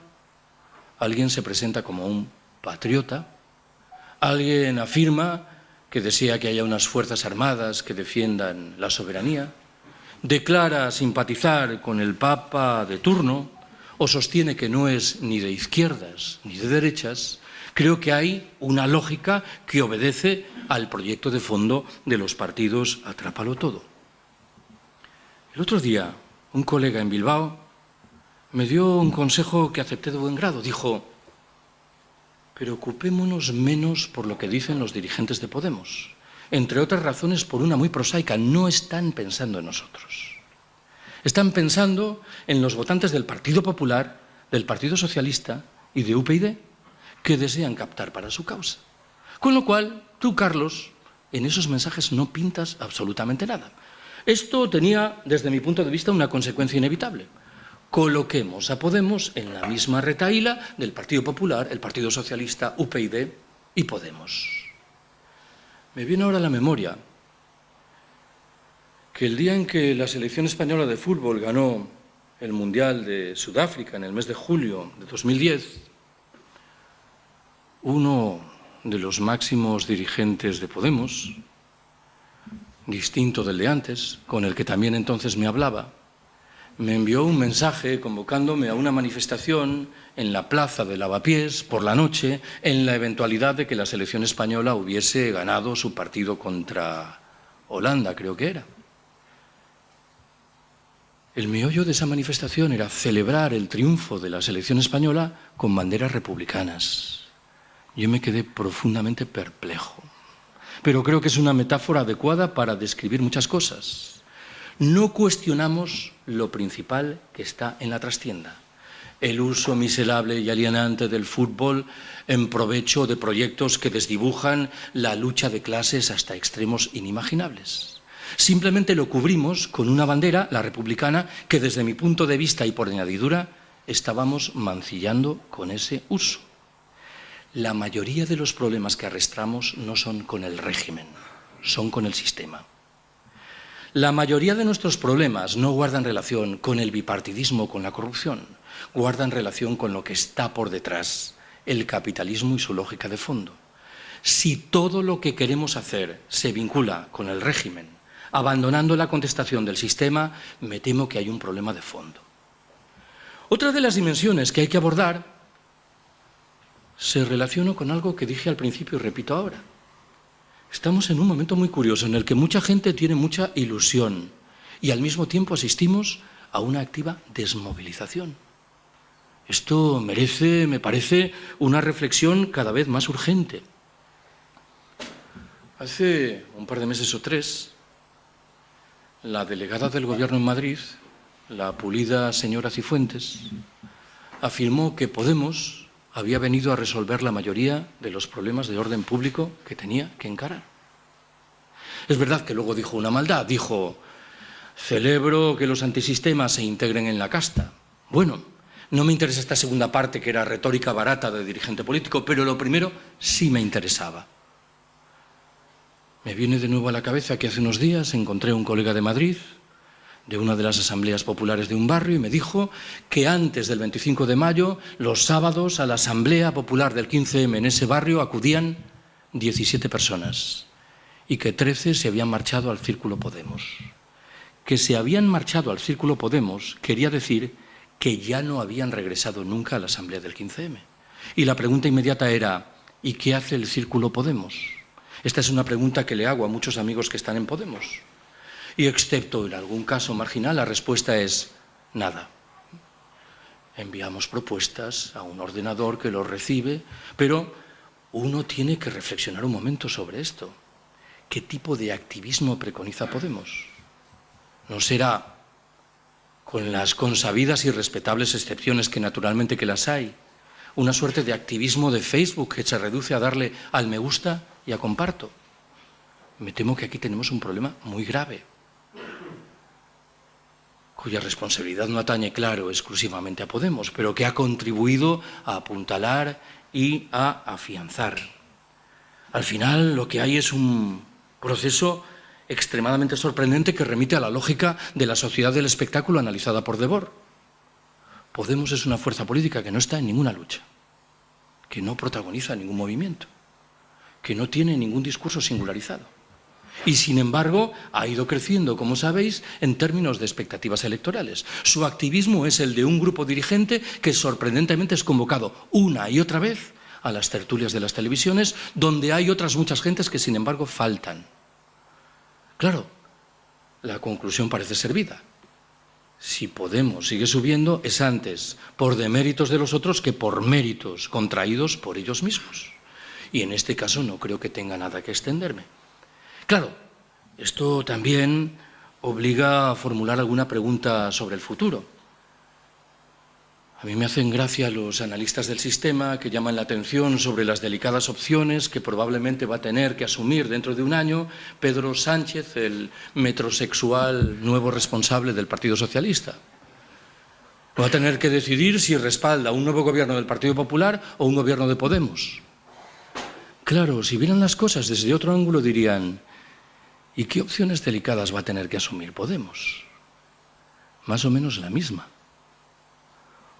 alguien se presenta como un patriota, alguien afirma que desea que haya unas fuerzas armadas que defiendan la soberanía, declara simpatizar con el Papa de turno o sostiene que no es ni de izquierdas ni de derechas, creo que hay una lógica que obedece al proyecto de fondo de los partidos atrápalo todo. El otro día, un colega en Bilbao me dio un consejo que acepté de buen grado. Dijo: preocupémonos menos por lo que dicen los dirigentes de Podemos. Entre otras razones, por una muy prosaica, no están pensando en nosotros. Están pensando en los votantes del Partido Popular, del Partido Socialista y de UPyD, que desean captar para su causa. Con lo cual, tú, Carlos, en esos mensajes no pintas absolutamente nada. Esto tenía, desde mi punto de vista, una consecuencia inevitable. Coloquemos a Podemos en la misma retahíla del Partido Popular, el Partido Socialista, UPyD y Podemos. Me viene ahora a la memoria que el día en que la selección española de fútbol ganó el Mundial de Sudáfrica en el mes de julio de 2010, uno de los máximos dirigentes de Podemos, distinto del de antes, con el que también entonces me hablaba, me envió un mensaje convocándome a una manifestación en la plaza de Lavapiés por la noche en la eventualidad de que la selección española hubiese ganado su partido contra Holanda, creo que era. El meollo de esa manifestación era celebrar el triunfo de la selección española con banderas republicanas. Yo me quedé profundamente perplejo, pero creo que es una metáfora adecuada para describir muchas cosas. No cuestionamos lo principal que está en la trastienda: el uso miserable y alienante del fútbol en provecho de proyectos que desdibujan la lucha de clases hasta extremos inimaginables. Simplemente lo cubrimos con una bandera, la republicana, que desde mi punto de vista y por añadidura estábamos mancillando con ese uso. La mayoría de los problemas que arrastramos no son con el régimen, son con el sistema. La mayoría de nuestros problemas no guardan relación con el bipartidismo o con la corrupción, guardan relación con lo que está por detrás, el capitalismo y su lógica de fondo. Si todo lo que queremos hacer se vincula con el régimen, abandonando la contestación del sistema, me temo que hay un problema de fondo. Otra de las dimensiones que hay que abordar se relaciona con algo que dije al principio y repito ahora. Estamos en un momento muy curioso en el que mucha gente tiene mucha ilusión y al mismo tiempo asistimos a una activa desmovilización. Esto merece, me parece, una reflexión cada vez más urgente. Hace un par de meses o 3, la delegada del Gobierno en Madrid, la pulida señora Cifuentes, afirmó que Podemos había venido a resolver la mayoría de los problemas de orden público que tenía que encarar. Es verdad que luego dijo una maldad, dijo: celebro que los antisistemas se integren en la casta. Bueno, no me interesa esta segunda parte, que era retórica barata de dirigente político, pero lo primero sí me interesaba. Me viene de nuevo a la cabeza que hace unos días encontré a un colega de Madrid, de una de las asambleas populares de un barrio, y me dijo que antes del 25 de mayo, los sábados, a la asamblea popular del 15M en ese barrio acudían 17 personas y que 13 se habían marchado al Círculo Podemos. Que se habían marchado al Círculo Podemos quería decir que ya no habían regresado nunca a la asamblea del 15M. Y la pregunta inmediata era: ¿y qué hace el Círculo Podemos? Esta es una pregunta que le hago a muchos amigos que están en Podemos. Y excepto en algún caso marginal, la respuesta es nada. Enviamos propuestas a un ordenador que los recibe, pero uno tiene que reflexionar un momento sobre esto. ¿Qué tipo de activismo preconiza Podemos? ¿No será, con las consabidas y respetables excepciones que naturalmente que las hay, una suerte de activismo de Facebook que se reduce a darle al me gusta y a comparto? Me temo que aquí tenemos un problema muy grave, cuya responsabilidad no atañe, claro, exclusivamente a Podemos, pero que ha contribuido a apuntalar y a afianzar. Al final, lo que hay es un proceso extremadamente sorprendente que remite a la lógica de la sociedad del espectáculo analizada por Debord. Podemos es una fuerza política que no está en ninguna lucha, que no protagoniza ningún movimiento, que no tiene ningún discurso singularizado. Y, sin embargo, ha ido creciendo, como sabéis, en términos de expectativas electorales. Su activismo es el de un grupo dirigente que sorprendentemente es convocado una y otra vez a las tertulias de las televisiones, donde hay otras muchas gentes que, sin embargo, faltan. Claro, la conclusión parece servida. Si Podemos sigue subiendo, es antes por deméritos de los otros que por méritos contraídos por ellos mismos. Y en este caso no creo que tenga nada que extenderme. Claro, esto también obliga a formular alguna pregunta sobre el futuro. A mí me hacen gracia los analistas del sistema que llaman la atención sobre las delicadas opciones que probablemente va a tener que asumir dentro de un año Pedro Sánchez, el metrosexual nuevo responsable del Partido Socialista. Va a tener que decidir si respalda un nuevo gobierno del Partido Popular o un gobierno de Podemos. Claro, si vieran las cosas desde otro ángulo dirían: ¿y qué opciones delicadas va a tener que asumir Podemos? Más o menos la misma.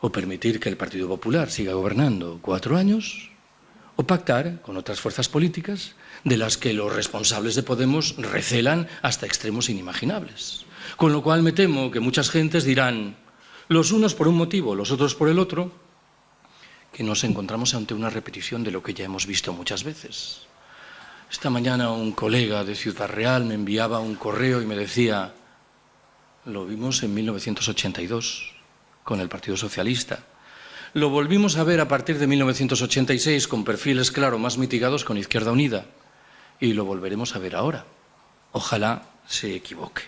O permitir que el Partido Popular siga gobernando 4 años, o pactar con otras fuerzas políticas de las que los responsables de Podemos recelan hasta extremos inimaginables. Con lo cual me temo que muchas gentes dirán, los unos por un motivo, los otros por el otro, que nos encontramos ante una repetición de lo que ya hemos visto muchas veces. Esta mañana un colega de Ciudad Real me enviaba un correo y me decía: lo vimos en 1982 con el Partido Socialista. Lo volvimos a ver a partir de 1986 con perfiles, claro, más mitigados con Izquierda Unida. Y lo volveremos a ver ahora. Ojalá se equivoque.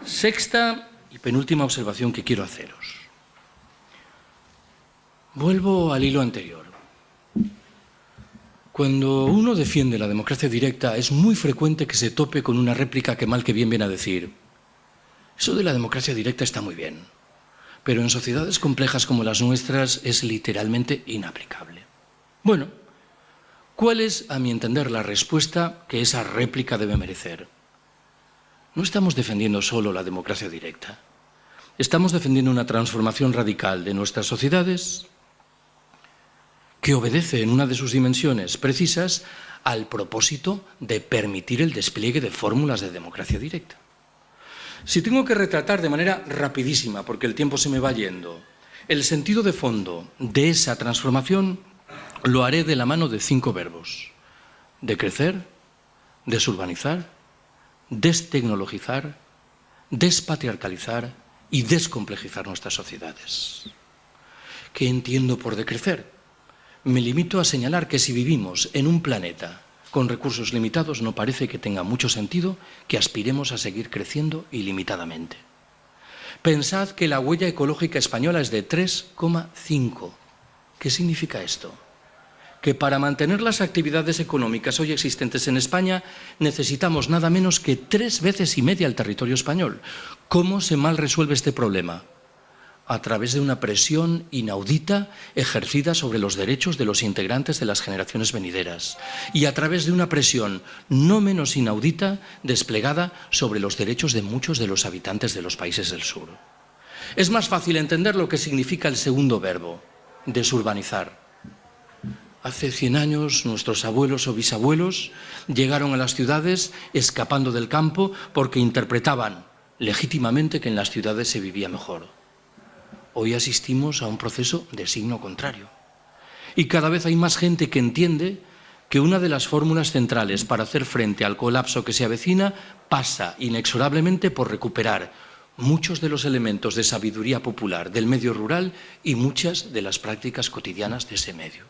Sexta y penúltima observación que quiero haceros. Vuelvo al hilo anterior. Cuando uno defiende la democracia directa es muy frecuente que se tope con una réplica que mal que bien viene a decir: eso de la democracia directa está muy bien, pero en sociedades complejas como las nuestras es literalmente inaplicable. Bueno, ¿cuál es, a mi entender, la respuesta que esa réplica debe merecer? No estamos defendiendo solo la democracia directa. Estamos defendiendo una transformación radical de nuestras sociedades que obedece en una de sus dimensiones precisas al propósito de permitir el despliegue de fórmulas de democracia directa. Si tengo que retratar de manera rapidísima, porque el tiempo se me va yendo, El sentido de fondo de esa transformación lo haré de la mano de 5 verbos: decrecer, desurbanizar, destecnologizar, despatriarcalizar y descomplejizar nuestras sociedades. ¿Qué entiendo por decrecer? Me limito a señalar que si vivimos en un planeta con recursos limitados, no parece que tenga mucho sentido que aspiremos a seguir creciendo ilimitadamente. Pensad que la huella ecológica española es de 3,5. ¿Qué significa esto? Que para mantener las actividades económicas hoy existentes en España necesitamos nada menos que 3,5 veces el territorio español. ¿Cómo se mal resuelve este problema? A través de una presión inaudita ejercida sobre los derechos de los integrantes de las generaciones venideras y a través de una presión no menos inaudita desplegada sobre los derechos de muchos de los habitantes de los países del sur. Es más fácil entender lo que significa el segundo verbo, desurbanizar. Hace 100 años nuestros abuelos o bisabuelos llegaron a las ciudades escapando del campo porque interpretaban legítimamente que en las ciudades se vivía mejor. Hoy asistimos a un proceso de signo contrario. Y cada vez hay más gente que entiende que una de las fórmulas centrales para hacer frente al colapso que se avecina pasa inexorablemente por recuperar muchos de los elementos de sabiduría popular del medio rural y muchas de las prácticas cotidianas de ese medio.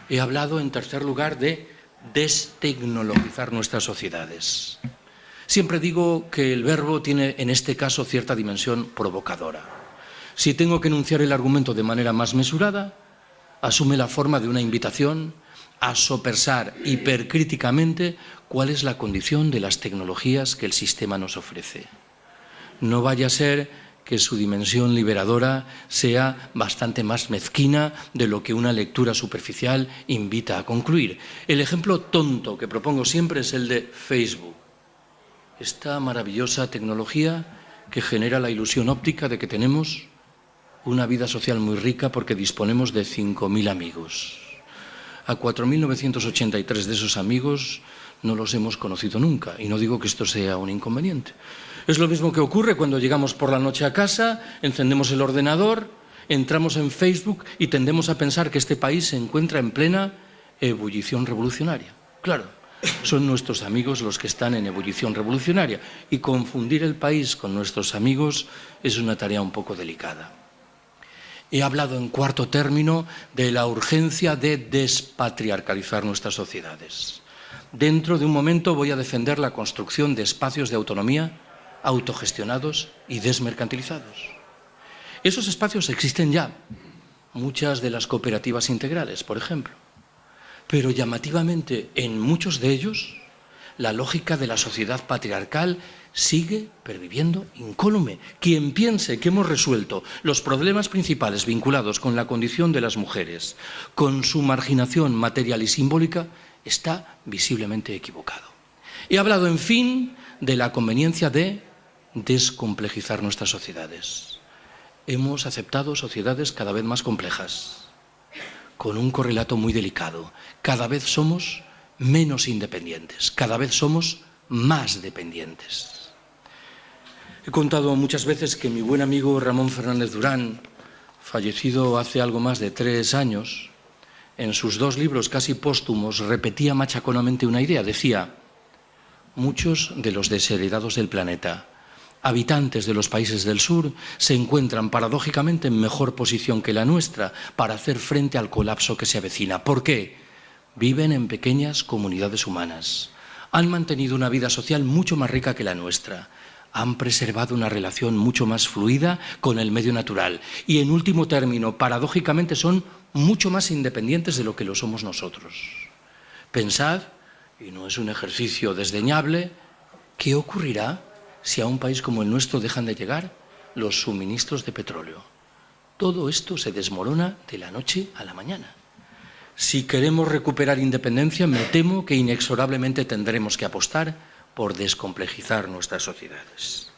He hablado, en tercer lugar, de destecnologizar nuestras sociedades. Siempre digo que el verbo tiene, en este caso, cierta dimensión provocadora. Si tengo que enunciar el argumento de manera más mesurada, asume la forma de una invitación a sopesar hipercríticamente cuál es la condición de las tecnologías que el sistema nos ofrece. No vaya a ser que su dimensión liberadora sea bastante más mezquina de lo que una lectura superficial invita a concluir. El ejemplo tonto que propongo siempre es el de Facebook. Esta maravillosa tecnología que genera la ilusión óptica de que tenemos una vida social muy rica porque disponemos de 5.000 amigos. A 4.983 de esos amigos no los hemos conocido nunca, y no digo que esto sea un inconveniente. Es lo mismo que ocurre cuando llegamos por la noche a casa, encendemos el ordenador, entramos en Facebook y tendemos a pensar que este país se encuentra en plena ebullición revolucionaria. Claro, son nuestros amigos los que están en ebullición revolucionaria, y confundir el país con nuestros amigos es una tarea un poco delicada. He hablado en cuarto término de la urgencia de despatriarcalizar nuestras sociedades. Dentro de un momento voy a defender la construcción de espacios de autonomía autogestionados y desmercantilizados. Esos espacios existen ya, muchas de las cooperativas integrales, por ejemplo, pero llamativamente en muchos de ellos la lógica de la sociedad patriarcal sigue perviviendo incólume. Quien piense que hemos resuelto los problemas principales vinculados con la condición de las mujeres, con su marginación material y simbólica, está visiblemente equivocado. He hablado, en fin, de la conveniencia de descomplejizar nuestras sociedades. Hemos aceptado sociedades cada vez más complejas, con un correlato muy delicado. Cada vez somos menos independientes, cada vez somos más dependientes. He contado muchas veces que mi buen amigo Ramón Fernández Durán, fallecido hace algo más de 3 años, en sus 2 libros casi póstumos repetía machaconamente una idea. Decía: muchos de los desheredados del planeta, habitantes de los países del sur, se encuentran paradójicamente en mejor posición que la nuestra para hacer frente al colapso que se avecina. ¿Por qué? Viven en pequeñas comunidades humanas, han mantenido una vida social mucho más rica que la nuestra, han preservado una relación mucho más fluida con el medio natural y, en último término, paradójicamente son mucho más independientes de lo que lo somos nosotros. Pensad, y no es un ejercicio desdeñable, ¿qué ocurrirá si a un país como el nuestro dejan de llegar los suministros de petróleo? Todo esto se desmorona de la noche a la mañana. Si queremos recuperar independencia, me temo que inexorablemente tendremos que apostar por descomplejizar nuestras sociedades.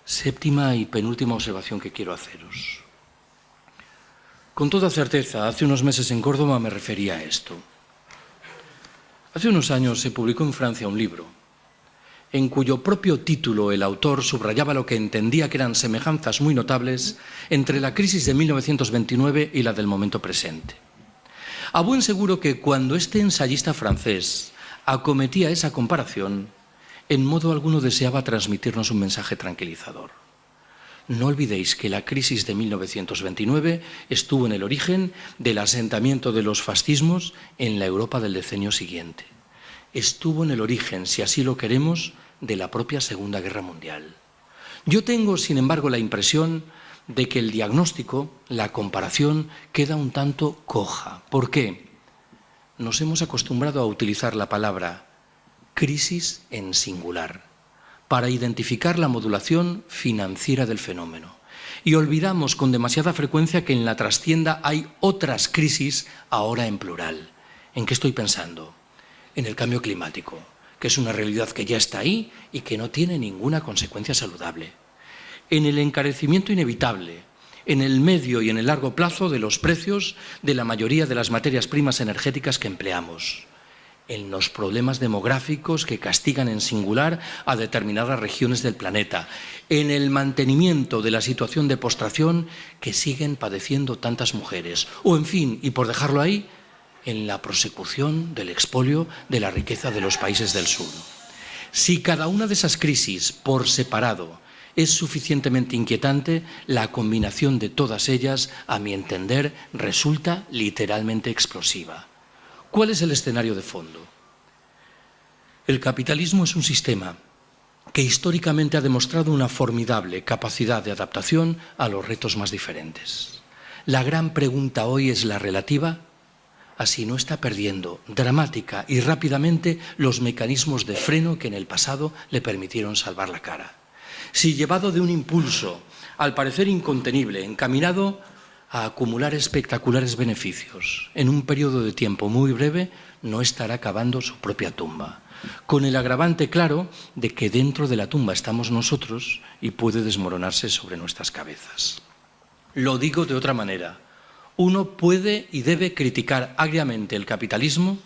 Séptima y penúltima observación que quiero haceros. Con toda certeza, hace unos meses en Córdoba me refería a esto. Hace unos años se publicó en Francia un libro en cuyo propio título el autor subrayaba lo que entendía que eran semejanzas muy notables entre la crisis de 1929 y la del momento presente. A buen seguro que cuando este ensayista francés acometía esa comparación, en modo alguno deseaba transmitirnos un mensaje tranquilizador. No olvidéis que la crisis de 1929 estuvo en el origen del asentamiento de los fascismos en la Europa del decenio siguiente. Estuvo en el origen, si así lo queremos, de la propia Segunda Guerra Mundial. Yo tengo, sin embargo, la impresión de que el diagnóstico, la comparación, queda un tanto coja. ¿Por qué? Nos hemos acostumbrado a utilizar la palabra crisis en singular para identificar la modulación financiera del fenómeno. Y olvidamos con demasiada frecuencia que en la trastienda hay otras crisis, ahora en plural. ¿En qué estoy pensando? En el cambio climático, que es una realidad que ya está ahí y que no tiene ninguna consecuencia saludable. En el encarecimiento inevitable, en el medio y en el largo plazo de los precios de la mayoría de las materias primas energéticas que empleamos. En los problemas demográficos que castigan en singular a determinadas regiones del planeta, en el mantenimiento de la situación de postración que siguen padeciendo tantas mujeres, o en fin, y por dejarlo ahí, en la prosecución del expolio de la riqueza de los países del sur. Si cada una de esas crisis, por separado, es suficientemente inquietante, la combinación de todas ellas, a mi entender, resulta literalmente explosiva. ¿Cuál es el escenario de fondo? El capitalismo es un sistema que históricamente ha demostrado una formidable capacidad de adaptación a los retos más diferentes. La gran pregunta hoy es la relativa a si no está perdiendo dramática y rápidamente los mecanismos de freno que en el pasado le permitieron salvar la cara. Si llevado de un impulso, al parecer incontenible, encaminado a acumular espectaculares beneficios en un periodo de tiempo muy breve, no estará cavando su propia tumba. Con el agravante claro de que dentro de la tumba estamos nosotros y puede desmoronarse sobre nuestras cabezas. Lo digo de otra manera. Uno puede y debe criticar agriamente el capitalismo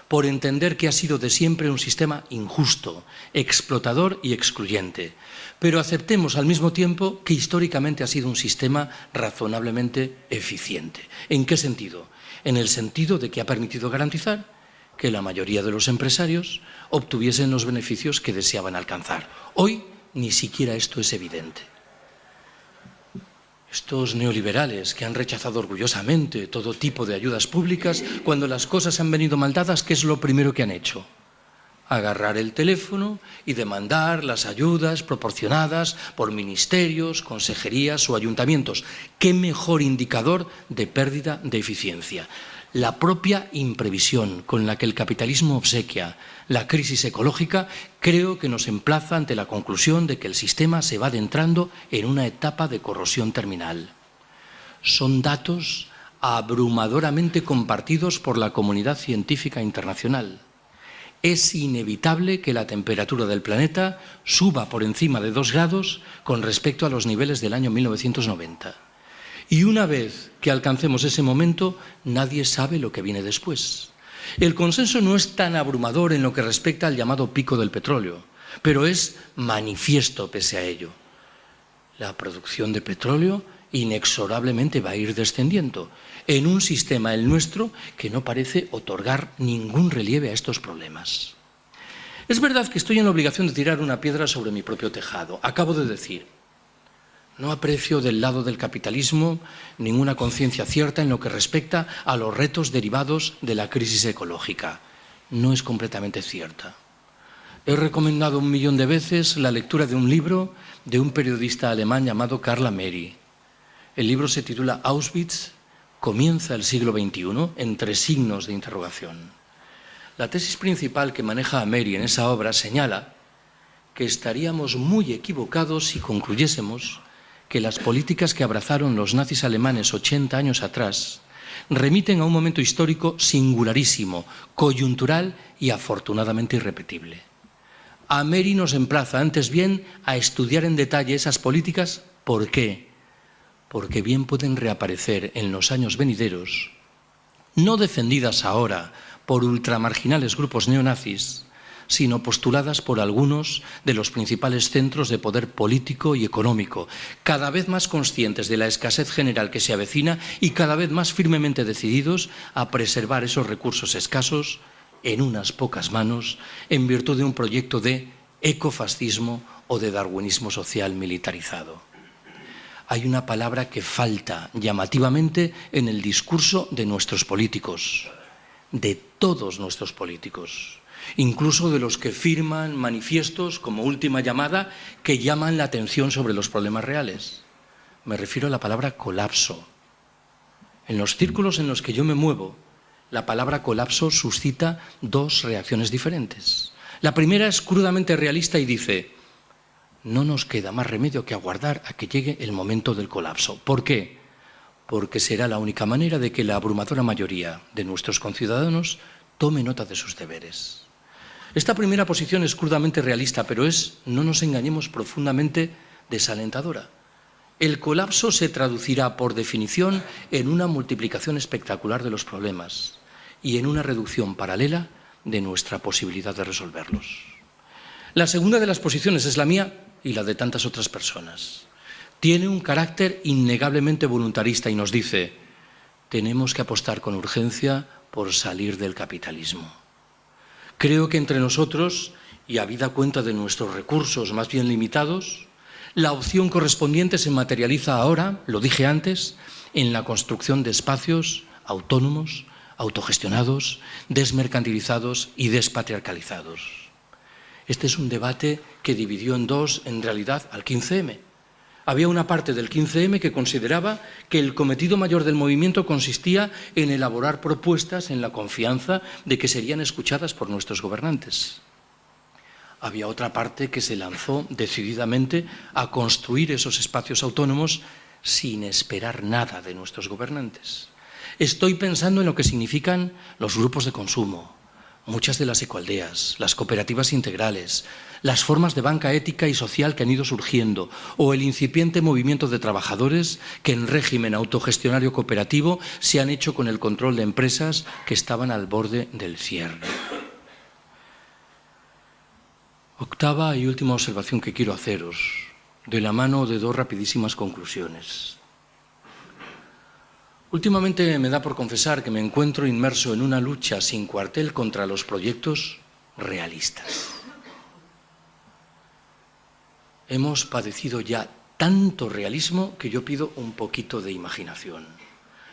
por entender que ha sido de siempre un sistema injusto, explotador y excluyente. Pero aceptemos al mismo tiempo que históricamente ha sido un sistema razonablemente eficiente. ¿En qué sentido? En el sentido de que ha permitido garantizar que la mayoría de los empresarios obtuviesen los beneficios que deseaban alcanzar. Hoy ni siquiera esto es evidente. Estos neoliberales que han rechazado orgullosamente todo tipo de ayudas públicas, cuando las cosas han venido mal dadas, ¿qué es lo primero que han hecho? Agarrar el teléfono y demandar las ayudas proporcionadas por ministerios, consejerías o ayuntamientos. ¿Qué mejor indicador de pérdida de eficiencia? La propia imprevisión con la que el capitalismo obsequia la crisis ecológica creo que nos emplaza ante la conclusión de que el sistema se va adentrando en una etapa de corrosión terminal. Son datos abrumadoramente compartidos por la comunidad científica internacional. Es inevitable que la temperatura del planeta suba por encima de 2 grados con respecto a los niveles del año 1990. Y una vez que alcancemos ese momento, nadie sabe lo que viene después. El consenso no es tan abrumador en lo que respecta al llamado pico del petróleo, pero es manifiesto pese a ello. La producción de petróleo inexorablemente va a ir descendiendo en un sistema, el nuestro, que no parece otorgar ningún relieve a estos problemas. Es verdad que estoy en la obligación de tirar una piedra sobre mi propio tejado. Acabo de decir, no aprecio del lado del capitalismo ninguna conciencia cierta en lo que respecta a los retos derivados de la crisis ecológica. No es completamente cierta. He recomendado 1 millón de veces la lectura de un libro de un periodista alemán llamado Karl Ameri. El libro se titula Auschwitz, comienza el siglo XXI, entre signos de interrogación. La tesis principal que maneja Ameri en esa obra señala que estaríamos muy equivocados si concluyésemos que las políticas que abrazaron los nazis alemanes 80 años atrás remiten a un momento histórico singularísimo, coyuntural y afortunadamente irrepetible. Ameri nos emplaza antes bien a estudiar en detalle esas políticas. ¿Por qué? Porque bien pueden reaparecer en los años venideros, no defendidas ahora por ultramarginales grupos neonazis, sino postuladas por algunos de los principales centros de poder político y económico, cada vez más conscientes de la escasez general que se avecina y cada vez más firmemente decididos a preservar esos recursos escasos en unas pocas manos en virtud de un proyecto de ecofascismo o de darwinismo social militarizado. Hay una palabra que falta llamativamente en el discurso de nuestros políticos, de todos nuestros políticos, incluso de los que firman manifiestos como última llamada que llaman la atención sobre los problemas reales. Me refiero a la palabra colapso. En los círculos en los que yo me muevo, la palabra colapso suscita dos reacciones diferentes. La primera es crudamente realista y dice: no nos queda más remedio que aguardar a que llegue el momento del colapso. ¿Por qué? Porque será la única manera de que la abrumadora mayoría de nuestros conciudadanos tome nota de sus deberes. Esta primera posición es crudamente realista, pero es, no nos engañemos, profundamente desalentadora. El colapso se traducirá, por definición, en una multiplicación espectacular de los problemas y en una reducción paralela de nuestra posibilidad de resolverlos. La segunda de las posiciones es la mía y la de tantas otras personas. Tiene un carácter innegablemente voluntarista y nos dice: tenemos que apostar con urgencia por salir del capitalismo. Creo que entre nosotros, y habida cuenta de nuestros recursos más bien limitados, la opción correspondiente se materializa ahora, lo dije antes, en la construcción de espacios autónomos, autogestionados, desmercantilizados y despatriarcalizados. Este es un debate que dividió en dos, en realidad, al 15M. Había una parte del 15M que consideraba que el cometido mayor del movimiento consistía en elaborar propuestas en la confianza de que serían escuchadas por nuestros gobernantes. Había otra parte que se lanzó decididamente a construir esos espacios autónomos sin esperar nada de nuestros gobernantes. Estoy pensando en lo que significan los grupos de consumo, muchas de las ecoaldeas, las cooperativas integrales, las formas de banca ética y social que han ido surgiendo, o el incipiente movimiento de trabajadores que en régimen autogestionario cooperativo se han hecho con el control de empresas que estaban al borde del cierre. Octava y última observación que quiero haceros, de la mano de dos rapidísimas conclusiones. Últimamente me da por confesar que me encuentro inmerso en una lucha sin cuartel contra los proyectos realistas. Hemos padecido ya tanto realismo que yo pido un poquito de imaginación.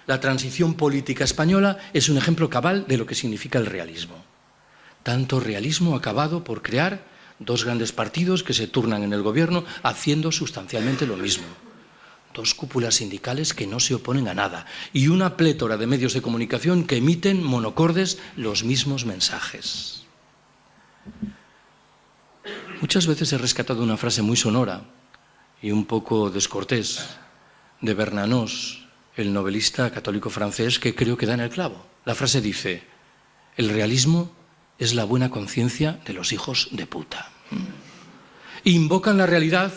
La transición política española es un ejemplo cabal de lo que significa el realismo. Tanto realismo acabado por crear dos grandes partidos que se turnan en el gobierno haciendo sustancialmente lo mismo. Dos cúpulas sindicales que no se oponen a nada y una plétora de medios de comunicación que emiten monocordes los mismos mensajes. Muchas veces he rescatado una frase muy sonora y un poco descortés de Bernanos, el novelista católico francés, que creo que da en el clavo. La frase dice: el realismo es la buena conciencia de los hijos de puta. Invocan la realidad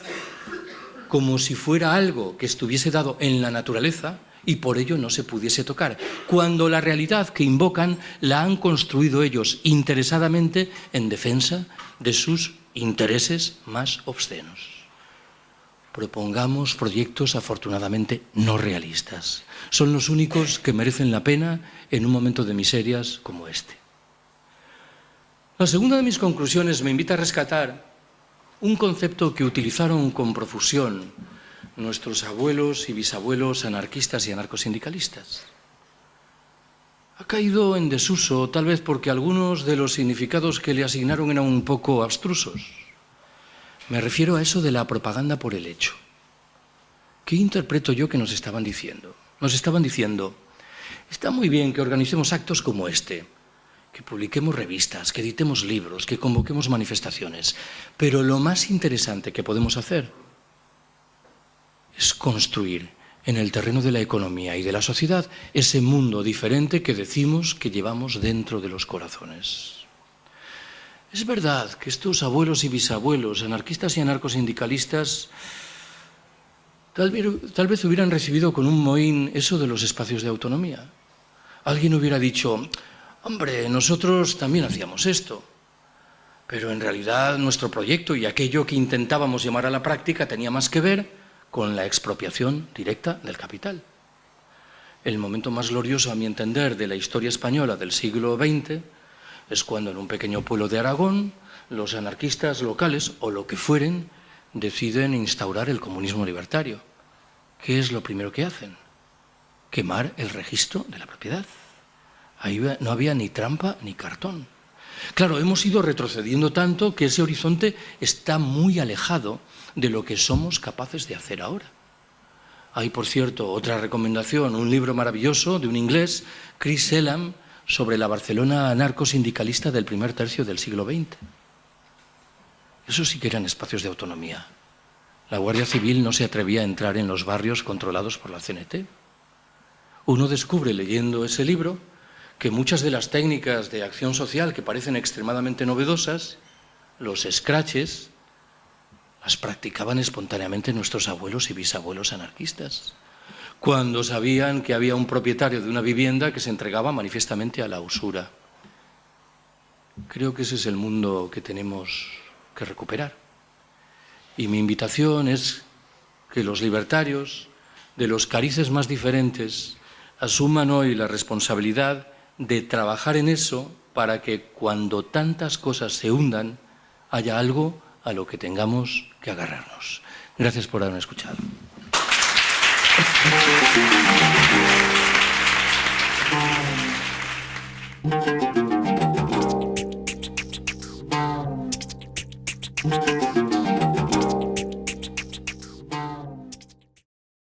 como si fuera algo que estuviese dado en la naturaleza y por ello no se pudiese tocar, cuando la realidad que invocan la han construido ellos interesadamente en defensa de sus intereses más obscenos. Propongamos proyectos afortunadamente no realistas. Son los únicos que merecen la pena en un momento de miserias como este. La segunda de mis conclusiones me invita a rescatar un concepto que utilizaron con profusión nuestros abuelos y bisabuelos anarquistas y anarcosindicalistas. Ha caído en desuso, tal vez porque algunos de los significados que le asignaron eran un poco abstrusos. Me refiero a eso de la propaganda por el hecho. ¿Qué interpreto yo que nos estaban diciendo? Nos estaban diciendo: está muy bien que organicemos actos como este, que publiquemos revistas, que editemos libros, que convoquemos manifestaciones. Pero lo más interesante que podemos hacer es construir en el terreno de la economía y de la sociedad ese mundo diferente que decimos que llevamos dentro de los corazones. Es verdad que estos abuelos y bisabuelos, anarquistas y anarcosindicalistas, tal vez hubieran recibido con un mohín eso de los espacios de autonomía. Alguien hubiera dicho: hombre, nosotros también hacíamos esto. Pero en realidad nuestro proyecto y aquello que intentábamos llevar a la práctica tenía más que ver con la expropiación directa del capital. El momento más glorioso, a mi entender, de la historia española del siglo XX es cuando en un pequeño pueblo de Aragón los anarquistas locales, o lo que fueren, deciden instaurar el comunismo libertario. ¿Qué es lo primero que hacen? Quemar el registro de la propiedad. Ahí no había ni trampa ni cartón. Claro, hemos ido retrocediendo tanto que ese horizonte está muy alejado de lo que somos capaces de hacer ahora. Hay, por cierto, otra recomendación, un libro maravilloso de un inglés, Chris Elam, sobre la Barcelona anarcosindicalista del primer tercio del siglo XX. Eso sí que eran espacios de autonomía. La Guardia Civil no se atrevía a entrar en los barrios controlados por la CNT. Uno descubre, leyendo ese libro, que muchas de las técnicas de acción social que parecen extremadamente novedosas, los scratches, las practicaban espontáneamente nuestros abuelos y bisabuelos anarquistas, cuando sabían que había un propietario de una vivienda que se entregaba manifiestamente a la usura. Creo que ese es el mundo que tenemos que recuperar. Y mi invitación es que los libertarios, de los carices más diferentes, asuman hoy la responsabilidad de trabajar en eso para que cuando tantas cosas se hundan haya algo a lo que tengamos que agarrarnos. Gracias por haberme escuchado.